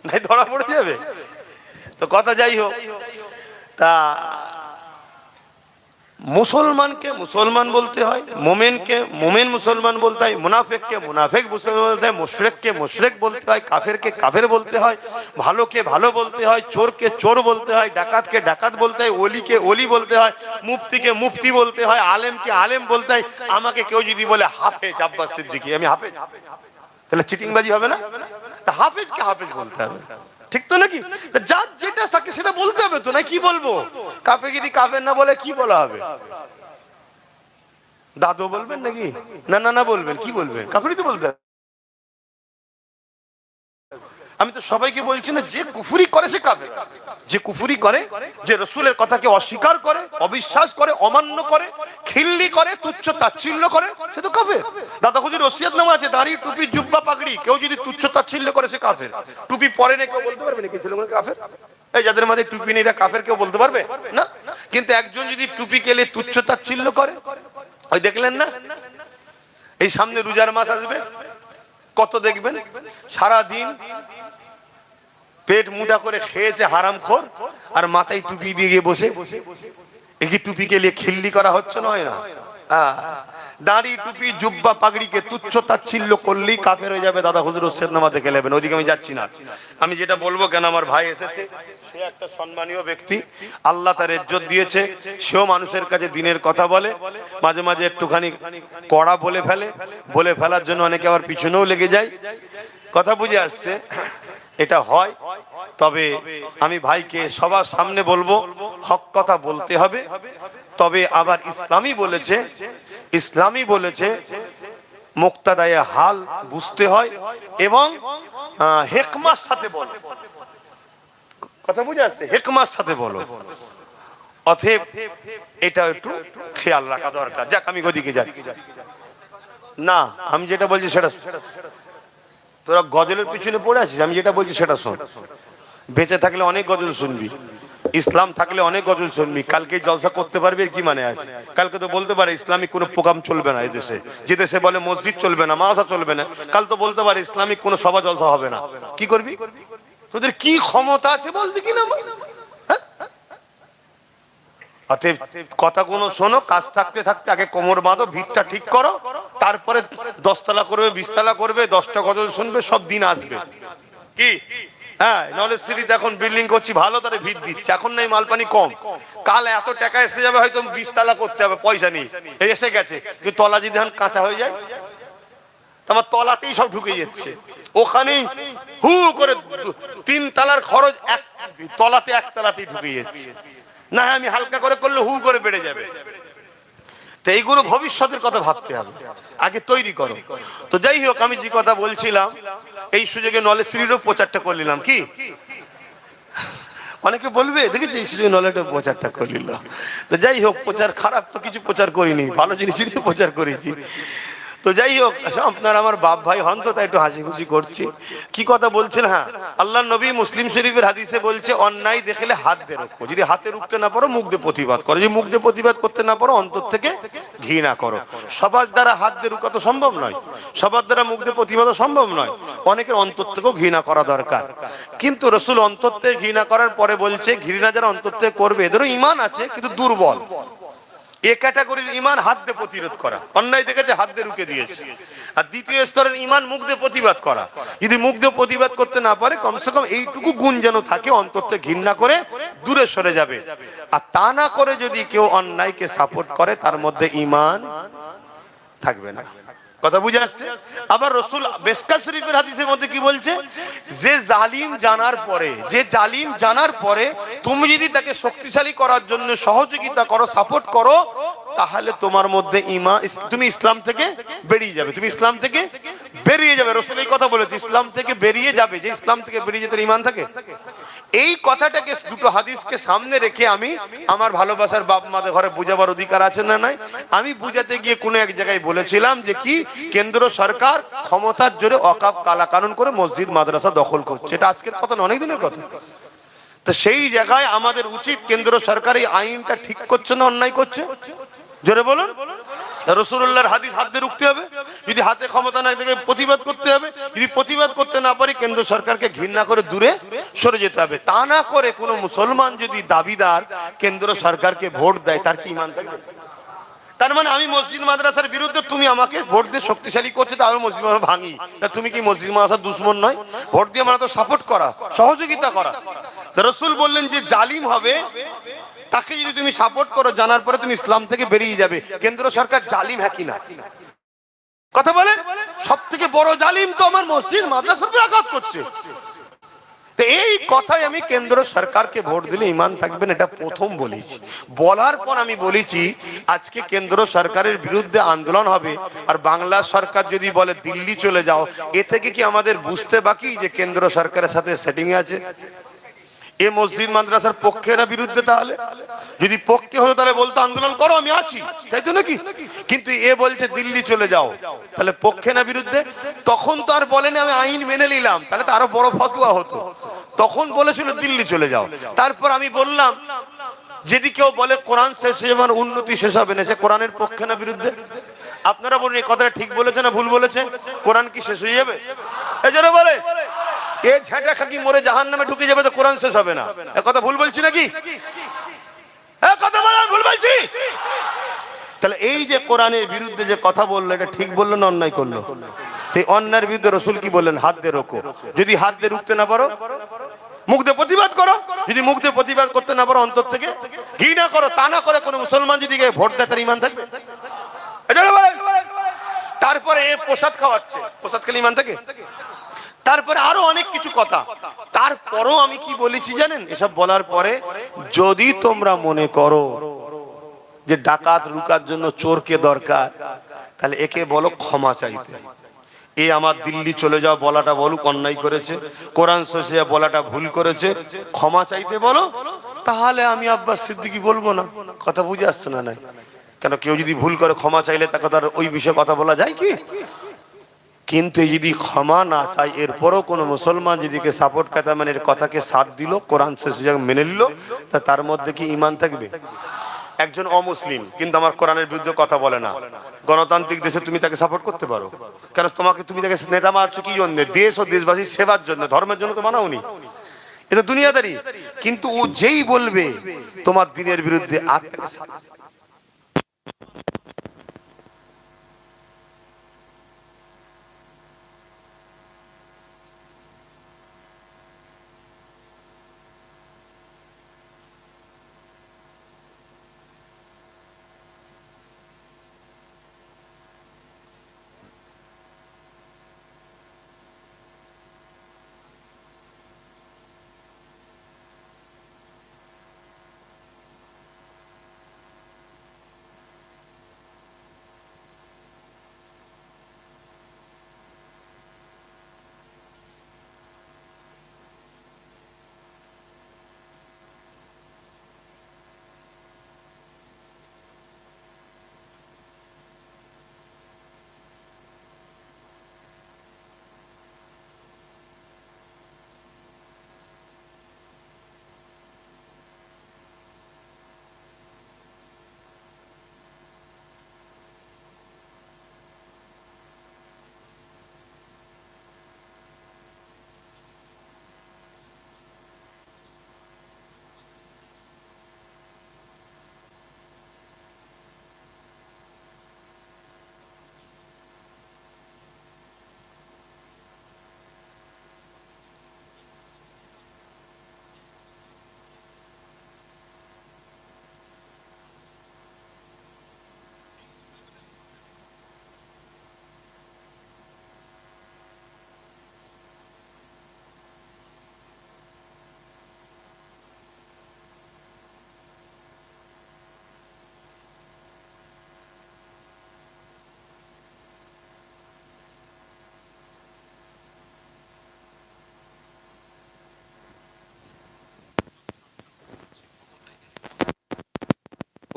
নাই ধরা পড়ে যাবে। তো কথা যাই হোক, তা মুসলমানকে মুসলমান বলতে হয়, মোমেনকে মোমেন মুসলমান বলতে হয়, মুনাফিককে মুনাফিক মুসলমান বলতে হয়, মুশরিককে মুশরিক বলতে হয়, কাফেরকে কাফের বলতে হয়, ভালোকে ভালো বলতে হয়, চোরকে চোর বলতে হয়, ডাকাতকে ডাকাত বলতে হয়, ওলিকে ওলি বলতে হয়, মুফতিকে মুফতি বলতে হয়, আলেমকে আলেম বলতে হয়। আমাকে কেউ যদি বলে হাফেজ আব্বাস সিদ্দিকী, আমি হাফেজ, তাহলে চিটিংবাজি হবে না? হাফেজকে হাফেজ বলতে হবে, ঠিক তো নাকি? যার যেটা থাকে সেটা বলতে হবে তো, না কি বলবো? কাফেরগিরি কাফের না বলে কি বলা হবে? দাদু বলবেন নাকি? না না না বলবেন, কি বলবেন? কাফেরই তো বলতে হবে। আমি তো সবাইকে বলছি না, যে কুফরি করে সে কাফের। যে কুফরি করে, যে রসুলের কথাকে অস্বীকার করে, অবিশ্বাস করে, অমান্য করে, খিল্লি করে, তুচ্ছ তাচ্ছিল্য করে, সে তো কাফের। দাদা হুজুর ওসিয়তনামা আছে, দাড়ি টুপি জুব্বা পাগড়ি, কেউ যদি তুচ্ছ তাচ্ছিল্য করে সে কাফের। টুপি পরে না, কেউ বলতে পারবে না কি ছেলেগুলো কাফের? এই যাদের মাঝে টুপি নেই এরা কাফের, কেউ বলতে পারবে না? কিন্তু একজন যদি টুপি কেলে তুচ্ছ তাচ্ছিল্য করে, ওই দেখলেন না, এই সামনে রোজার মাস আসবে, কত দেখবেন সারা দিন পেট মুটা করে খেয়েছে হারামখোর, আর মাথায় টুপি দিয়ে গিয়ে বসে, একই টুপিকে নিয়ে খিল্লি করা হচ্ছে নয় না? দাড়ি টুপি জুব্বা পাগড়িকে তুচ্ছ তাচ্ছিল্য করলেই কাফের হয়ে যাবে। দাদা হুজুর ওসিয়তনামা দেখে নেবেন, ওইদিকে আমি যাচ্ছি না। আমি যেটা বলবো, কেন আমার ভাই এসেছে, সে একটা সম্মানীয় ব্যক্তি, আল্লাহ তার ইজ্জত দিয়েছে, সেও মানুষের কাছে দিনের কথা বলে, মাঝে মাঝে একটুখানি কড়া বলে ফেলে, বলে ফেলার জন্য অনেকে আবার পিছনেও লেগে যায়। কথা বুঝে আসছে, এটা হয়। তবে আমি ভাইকে সবার সামনে বলবো, হক কথা বলতে হবে। তবে আবার ইসলামী বলেছে মুক্তাদায়ে হাল বুঝতে হয় এবং হিকমার সাথে বলো। কথা বুঝে আসছে? হিকমার সাথে বলো। অতএব এটা একটু খেয়াল রাখা দরকার। যাক, আমি ওদিকে যাচ্ছি না, আমি যেটা বলছি সেটা, তোরা গজলের পিছনে পড়ে আছিস, আমি যেটা বলছি সেটা শোন। বেঁচে থাকলে অনেক গজল শুনবি, ইসলাম থাকলে অনেক গজল শুনবি। কালকে জলসা করতে পারবি, কি মানে আছে? কালকে তো বলতে পারে ইসলামিক কোনো প্রোগ্রাম চলবে না এদেশে, যে দেশে বলে মসজিদ চলবে না, মাদ্রাসা চলবে না, কাল তো বলতে পারে ইসলামিক কোনো সভা জলসা হবে না। কি করবি? তোদের কি ক্ষমতা আছে বলতে কি না? অতএব কথাগুলো শোনো, কাজ থাকতে থাকতে আগে কোমর বাঁধো, ভিতটা ঠিক করো, তারপরে 10 তলা করবে, 20 তলা করবে, 10টা গজল শুনবে, সব দিন আসবে। কি? হ্যাঁ, নলেজ সিটিতে এখন বিল্ডিং করছি, ভালো তারে ভিত দিচ্ছে, এখন নেই মালপানি কম, কাল এত টাকা এসে যাবে, হয়তো 20 তলা করতে হবে, পয়সা নেই, এসে গেছে। কিন্তু তলা যদি এখন কাঁচা হয়ে যায়, তোমার তলাতেই সব ঢুকে যাচ্ছে, ওখানেই হু করে 3 তলার খরচ তলাতে 1 তলাতেই ঢুকে যাচ্ছে। না, আমি হালকা করে করলে হু করে বেড়ে যাবে। তো এইগুলো ভবিষ্যতের কথা ভাবতে হবে, আগে তৈরি করো। তো যাই হোক, আমি যে কথা বলছিলাম, এই সুযোগে নলেজ সিটিরও প্রচারটা করে নিলাম। কি অনেকে বলবে, দেখেছি এই সুযোগে নলেজের প্রচারটা করে নিল। তো যাই হোক, প্রচার খারাপ তো কিছু প্রচার করিনি, ভালো জিনিসই প্রচার করেছি। তো যাই হোক, আপনার আমার বাপ ভাই হন তো, তাই একটু হাসি খুশি করছি। কি কথা বলছেন? হ্যাঁ, আল্লাহ নবী মুসলিম শরীফের হাদিসে বলছে, অন্যায় দেখলে হাত দিয়ে রোখো। যদি হাতে রুখতে না পারো, মুখ দিয়ে প্রতিবাদ করো। যদি মুখ দিয়ে প্রতিবাদ করতে না পারো, অন্তর থেকে ঘৃণা করো। সবার দ্বারা হাত দিয়ে রুখা তো সম্ভব নয়, সবার দ্বারা মুখ দিয়ে প্রতিবাদ সম্ভব নয়। অনেকের অন্তর থেকেও ঘৃণা করা দরকার। কিন্তু রসুল অন্তর থেকে ঘৃণা করার পরে বলছে, ঘৃণা যারা অন্তর থেকে করবে এদেরও ঈমান আছে, কিন্তু দুর্বল। এ ক্যাটাগরির ইমান হাত দিয়ে প্রতিরোধ করা, অন্যায় দেখেছে হাত দিয়ে রুখে দিয়েছে। আর দ্বিতীয় স্তরের ইমান মুখ দিয়ে প্রতিবাদ করা। যদি মুখ দিয়ে প্রতিবাদ করতে না পারে, কমসে কম এইটুকু গুণ যেন থাকে, অন্তর থেকে ঘৃণা করে দূরে সরে যাবে। আর তা না করে যদি কেউ অন্যায়কে সাপোর্ট করে, তার মধ্যে ইমান থাকবে না। কথা বুঝে আসছে? আবার রাসূল মিশকাত শরীফের হাদিসের মধ্যে কি বলছে, যে জালিম জানার পরে তুমি যদি তাকে শক্তিশালী করার জন্য সহযোগিতা করো, সাপোর্ট করো, তাহলে তোমার মধ্যে ঈমান, তুমি ইসলাম থেকে বেরিয়ে যাবে। রাসূল এই কথা বলেছে, ইসলাম থেকে বেরিয়ে যাবে। যে ইসলাম থেকে বেরিয়ে যেতে ঈমান থাকে, এই কথাটাকে দুটো হাদিসকে সামনে রেখে আমি আমার ভালোবাসার বাপ মাদের ঘরে বুঝাবার অধিকার আছে না নাই? আমি বুঝাতে গিয়ে কোনো এক জায়গায় বলেছিলাম যে কি, কেন্দ্র সরকার ক্ষমতার জোরে ওয়াকফ কালাকানুন করে মসজিদ মাদ্রাসা দখল করছে। এটা আজকের কথা না, অনেক দিনের কথা। তো সেই জায়গায় আমাদের উচিত, কেন্দ্র সরকার এই আইনটা ঠিক করছে না অন্যায় করছে? জোরে বলুন। রাসূলুল্লাহর হাদিস হাত দিয়ে রুখতে হবে। যদি হাতে ক্ষমতা না থাকে, প্রতিবাদ করতে হবে। যদি প্রতিবাদ করতে না পারি, কেন্দ্র সরকারকে ঘৃণা করে দূরে সরে যেতে হবে। তা না করে কোনো মুসলমান যদি দাবিদার কেন্দ্র সরকারকে ভোট দেয়, তার কি ঈমান থাকবে? তার মানে আমি মসজিদ মাদ্রাসার বিরুদ্ধে, তুমি আমাকে ভোট দিয়ে শক্তিশালী করছো, তাহলে মসজিদ মাদ্রাসা ভাঙি। তা তুমি কি মসজিদ মাদ্রাসার দুশমন নয়? ভোট দিয়ে মানে তো সাপোর্ট করা, সহযোগিতা করা। রাসূল বললেন যে জালিম হবে, তাকে যদি তুমি সাপোর্ট করো, জানার পরে তুমি ইসলাম থেকে বেরিয়ে যাবে। কেন্দ্র সরকার জালিম হ্যাঁ কি না? কথা বলে, সব থেকে বড় জালিম তো আমার মসজিদ মাদ্রাসার উপর আঘাত করছে। তো এই কথাই আমি কেন্দ্র সরকারকে ভোট দিলে ঈমান থাকবে না, এটা প্রথম বলেছি। বলার পর আমি বলেছি, আজকে কেন্দ্র সরকারের বিরুদ্ধে আন্দোলন হবে, আর বাংলা সরকার যদি বলে দিল্লি চলে যাও, এ থেকে কি আমাদের বুঝতে বাকি যে কেন্দ্র সরকারের সাথে সেটিং আছে? এ মসজিদ মাদ্রাসার পক্ষে না বিরুদ্ধে? তাহলে যদি পক্ষে হতো তাহলে বলতো আন্দোলন করো, আমি আছি, তাই তো নাকি? কিন্তু এ বলছে দিল্লি চলে যাও, তাহলে পক্ষে না বিরুদ্ধে? তখন তো আর বলেনি আমি আইন মেনে নিলাম, তাহলে তো আরো বড় ফতোয়া হতো। তখন বলেছিল দিল্লি চলে যাও। তারপর আমি বললাম, যদি কেউ বলে কোরআন শেষ হয়ে যাবে, উন্নতি শেষ হবে না, সে কোরআনের পক্ষে না বিরুদ্ধে? আপনারা বলুন, এই কথাটা ঠিক বলেছে না ভুল বলেছে? কোরআন কি শেষ হয়ে যাবে? এই জন্য বলে এ ঝাঁটা খাকি মরে জাহান্নামে ঢুকে যাবে, তো কোরআন শেষ হবে না। এ কথা ভুল বলছি নাকি? এ কথা বলা ভুল বলছি? তাহলে এই যে কোরআনের বিরুদ্ধে যে কথা বললো, এটা ঠিক বললো না অন্যায় করলো? এই অন্যায়ের বিরুদ্ধে রাসূল কি বললেন? হাত দিয়ে রোকো। যদি হাত দিয়ে রুখতে না পারো, মুখ দিয়ে প্রতিবাদ করো। যদি মুখ দিয়ে প্রতিবাদ করতে না পারো, অন্তর থেকে ঘৃণা করো। তা না করে কোনো মুসলমান যদি ভোট দেয়, তার ঈমান থাকবে? তারপরে এ প্রসাদ খাওয়াচ্ছে, প্রসাদ খেলে ঈমান থাকে? তারপরে আরো অনেক কিছু কথা। তারপরও আমি কি বলেছি জানেন? এসব বলার পরে, যদি তোমরা মনে করো যে ডাকাত রুকার জন্য চোরকে দরকার, তাহলে একে বলো ক্ষমা চাইতে। এ আমার দিল্লি চলে যাও বলাটা বলুক অন্যায় করেছে, কোরআন শেষে বলাটা ভুল করেছে, ক্ষমা চাইতে বলো, তাহলে আমি আব্বাস সিদ্দিকী বলবো না। কথা বুঝে আসছে না? নাই কেন? কেউ যদি ভুল করে ক্ষমা চাইলে তাকে তার ওই বিষয়ে কথা বলা যায় কি? কিন্তু যদি ক্ষমা না চাই, এরপরও কোনো মুসলমান যেদিকে সাপোর্ট করে, মানে এর কথাকে সাথ দিল, কোরআন শেষে মেনে নিল, তা তার মধ্যে কি ঈমান থাকবে? একজন অমুসলিম কিন্তু আমার কোরআনের বিরুদ্ধে কথা বলে না, গণতান্ত্রিক দেশে তুমি তাকে সাপোর্ট করতে পারো? কেন? তুমি তাকে নেতা বানাচ্ছ কি জন্য? দেশ ও দেশবাসীর সেবার জন্য, ধর্মের জন্য তো বানাওনি। এটা দুনিয়াদারি। কিন্তু ও যেই বলবে তোমার দিনের বিরুদ্ধে,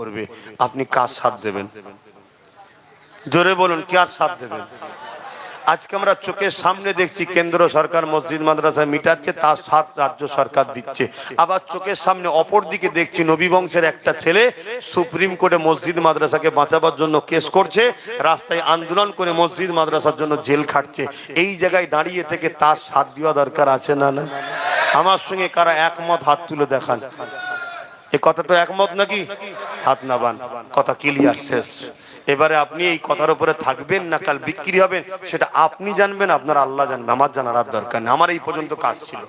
করবে, আপনি কার সাথ দেবেন? জোরে বলুন, কার সাথ দেবেন? আজকে আমরা চোখের সামনে দেখছি কেন্দ্র সরকার মসজিদ মাদ্রাসা মিটাচ্ছে, তার সাথ রাজ্য সরকার দিচ্ছে। আবার চোখের সামনে অপর দিকে দেখছি নবী বংশের একটা ছেলে সুপ্রিম কোর্টে মসজিদ মাদ্রাসাকে বাঁচাবার জন্য কেস করছে, রাস্তায় আন্দোলন করে মসজিদ মাদ্রাসার জন্য জেল খাটছে। এই জায়গায় দাঁড়িয়ে থেকে তার সাথ দেওয়া দরকার আছে না? না, আমার সঙ্গে কারা একমত হাত তুলে দেখান। এ কথা তো একমত নাকি? হাত নাবান, কথা ক্লিয়ার, শেষ। এবারে আপনি এই কথার উপরে থাকবেন না কাল বিক্রি হবেন সেটা আপনি জানবেন, আপনার আল্লাহ জানবেন, আমার জানার আর দরকার নেই। আমার এই পর্যন্ত কাজ ছিল,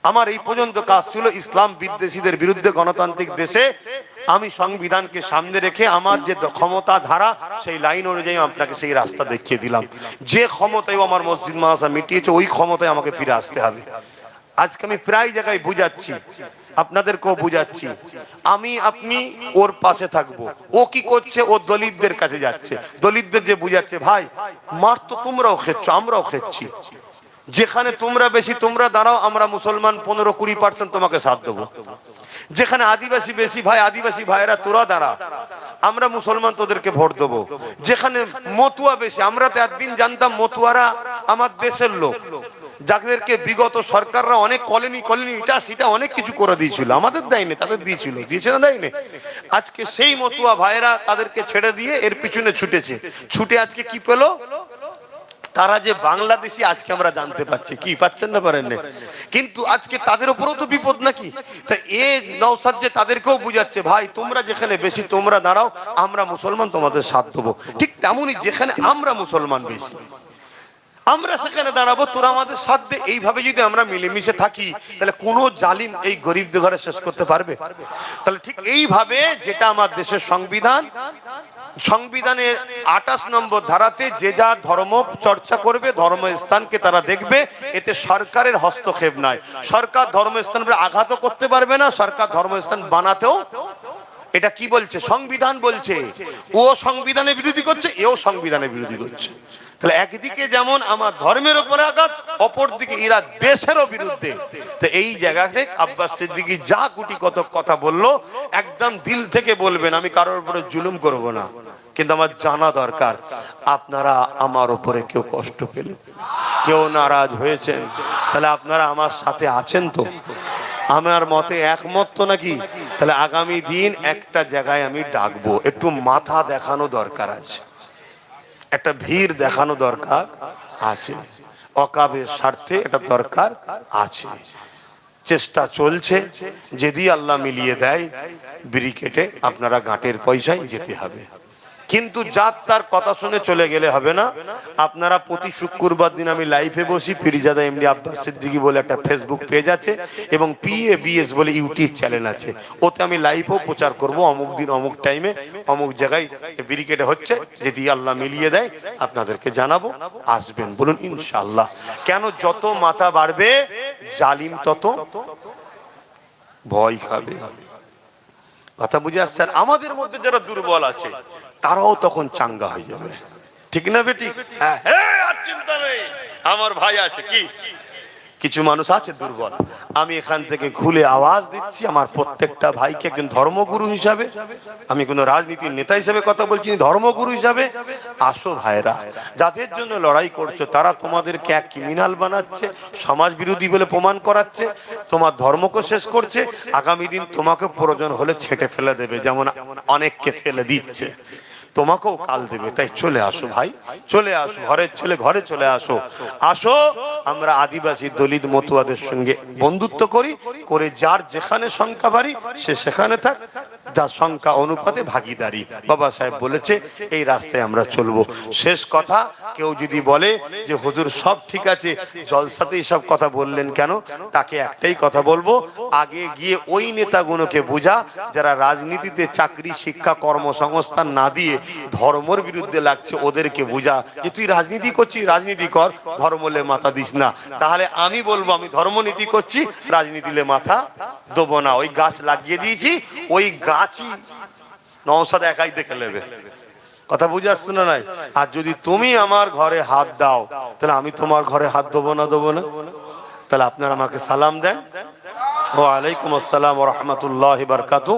আমার এই পর্যন্ত কাজ ছিল ইসলাম বিদ্বেষীদের বিরুদ্ধে গণতান্ত্রিক দেশে আমি সংবিধানকে সামনে রেখে আমার যে ক্ষমতা ধারা সেই লাইন অনুযায়ী আপনাকে সেই রাস্তা দেখিয়ে দিলাম। যে ক্ষমতায় আমার মসজিদ মাদ্রাসা মিটিয়েছে ওই ক্ষমতায় আমাকে ফিরে আসতে হবে। আজকে আমি প্রায় জায়গায় বুঝাচ্ছি, আপনাদেরকেও বুঝাচ্ছি, আমি আপনি ওর পাশে থাকবো। ও কি করছে? ও দলিতদের কাছে যাচ্ছে, দলিতদের যে বুঝাচ্ছে ভাই মার তো তোমরাও খেচ্ছ, আমরাও খেচ্ছি, যেখানে তোমরা বেশি তোমরা দাঁড়াও, আমরা মুসলমান 15-20% তোমাকে সাথ দেবো। যেখানে আদিবাসী বেশি ভাই, আদিবাসী ভাইয়েরা তোরা দাঁড়া, আমরা মুসলমান তোদেরকে ভোট দেবো। যেখানে মতুয়া বেশি, আমরা তো একদিন জানতাম মতুয়ারা আমার দেশের লোক, যাদেরকে বিগত সরকাররা অনেক কলোনি এটা সেটা অনেক কিছু করে দিয়েছিল, আমাদের দেয়নি, তাদের দিয়েছিল, দিয়েছে না দেয়নি? আজকে সেই মতুয়া ভাইয়েরা তাদেরকে ছেড়ে দিয়ে এর পিছনে ছুটেছে, ছুটে আজকে কি পেল? তারা যে বাংলাদেশি আজকে আমরা জানতে পাচ্ছি। কি পাচ্ছেন না পারেন? কিন্তু আজকে তাদের উপরেও তো বিপদ নাকি? তাই এ নওশাদ যে তাদেরকেও বুঝাচ্ছে ভাই তোমরা যেখানে বেশি তোমরা দাঁড়াও, আমরা মুসলমান তোমাদের সাথ দেবো। ঠিক তেমনই যেখানে আমরা মুসলমান বেশি আমরা সেখানে দাঁড়াবো, তোরা আমাদের সাথ দে। এইভাবে যদি আমরা মিলেমিশে থাকি তাহলে কোনো জালিম এই গরিবদের ঘরে শেষ করতে পারবে? তাহলে ঠিক এইভাবে যেটা আমার দেশের সংবিধান, সংবিধানের 28 নম্বর ধারাতে যে যা ধর্ম চর্চা করবে, ধর্মস্থানকে তারা দেখবে, এতে সরকারের হস্তক্ষেপ নাই। সরকার ধর্মস্থান আঘাতও করতে পারবে না, সরকার ধর্মস্থান বানাতেও। এটা কি বলছে? সংবিধান বলছে। ও সংবিধানের বিরোধী করছে, এও সংবিধানের বিরোধী করছে। তাহলে একদিকে যেমন আমার ধর্মের উপরে আঘাত, অপর দিকে এরা দেশেরও বিরুদ্ধে। তো এই জায়গাতে আব্বাস সিদ্দিকী যা গুটি কত কথা বললো একদম দিল থেকে বলবেন, আমি কারোর উপরে জুলুম করব না, কিন্তু আমার জানা দরকার আপনারা আমার উপরে কেউ কষ্ট পেলেন, কেউ নারাজ হয়েছেন, তাহলে আপনারা আমার সাথে আছেন তো? আমার মতে একমত তো নাকি? তাহলে আগামী দিন একটা জায়গায় আমি ডাকবো, একটু মাথা দেখানো দরকার আছে, একটা ভিড় দেখানো দরকার আছে, অকাবের স্বার্থে এটা দরকার আছে। চেষ্টা চলছে, যদি আল্লাহ মিলিয়ে দেয় ব্রিকেটে আপনারা ঘাটের পয়সায় যেতে হবে। কিন্তু যার তার কথা শুনে চলে গেলে হবে না। আপনারা প্রতি শুক্রবার দিন আমি লাইভে বসি, ফিরিজাদা এমডি আব্বাস সিদ্দিকী বলে একটা ফেসবুক পেজ আছে এবং PABS বলে ইউটিউব চ্যানেল আছে, ওতে আমি লাইভও প্রচার করব। অমুক দিন অমুক টাইমে অমুক জায়গায় ব্রিকেটে হচ্ছে, যদি আল্লাহ মিলিয়ে দেয় আপনাদেরকে জানাবো, আসবেন। বলুন ইনশাআল্লাহ। কেন? যত মাথা বাড়বে জালিম তত ভয় খাবে। কথা বুঝে আসছে? আমাদের মধ্যে যারা দুর্বল আছে তারাও তখন চাঙ্গা হয়ে যাবে, ঠিক না বেটি? হ্যাঁ, আর চিন্তা নেই, আমার ভাই আছে। কি কিছু মানুষ আছে দুর্বল, আমি এখান থেকে খুলে আওয়াজ দিচ্ছি আমার প্রত্যেকটা ভাইকে একজন ধর্মগুরু হিসাবে, আমি কোনো রাজনীতির নেতা হিসেবে কথা বলছি, ধর্মগুরু হিসাবে আসো ভাইরা, যাদের জন্য লড়াই করছো তারা তোমাদেরকে এক ক্রিমিনাল বানাচ্ছে, সমাজ বিরোধী বলে প্রমাণ করাচ্ছে, তোমার ধর্মকে শেষ করছে, আগামী দিন তোমাকে প্রয়োজন হলে ছেঁটে ফেলে দেবে, যেমন অনেককে ফেলে দিচ্ছে, তোমাকেও কাল দেবে। তাই চলে আসো ভাই, চলে আসো, ঘরের ছেলে ঘরে চলে আসো। আসো আমরা আদিবাসী দলিত মতুয়াদের সঙ্গে বন্ধুত্ব করি, করে যার যেখানে সংখ্যা বাড়ি সে সেখানে থাক, যার সংখ্যা অনুপাতে ভাগিদারি। বাবা সাহেব বলেছে এই রাস্তায় আমরা চলবো। শেষ কথা, কেউ যদি বলে যে হুজুর সব ঠিক আছে, জলসাতেই সব কথা বললেন কেন, তাকে একটাই কথা বলবো, আগে গিয়ে ওই নেতাগুলোকে বোঝা যারা রাজনীতিতে চাকরি শিক্ষা কর্মসংস্থান না দিয়ে ধর্মের বিরুদ্ধে লাগছে, ওদেরকে বোঝা যে তুই রাজনীতি করছিস, রাজনীতি কর, ধর্মলে মাথা দিস না। তাহলে আমি বলবো আমি ধর্মনীতি করছি, রাজনীতিলে মাথা দেবো না। ওই গাছ লাগিয়ে দিয়েছি, ওই গাছই নওশাদ একাই দেখে নেবে। কথা বুঝে আসছে না? নাই। আর যদি তুমি আমার ঘরে হাত দাও তাহলে আমি তোমার ঘরে হাত দেবো না, দেবো না? তাহলে আপনারা আমাকে সালাম দেন। ওয়া আলাইকুম আসসালাম ওয়া রাহমাতুল্লাহি ওয়া বারাকাতুহু।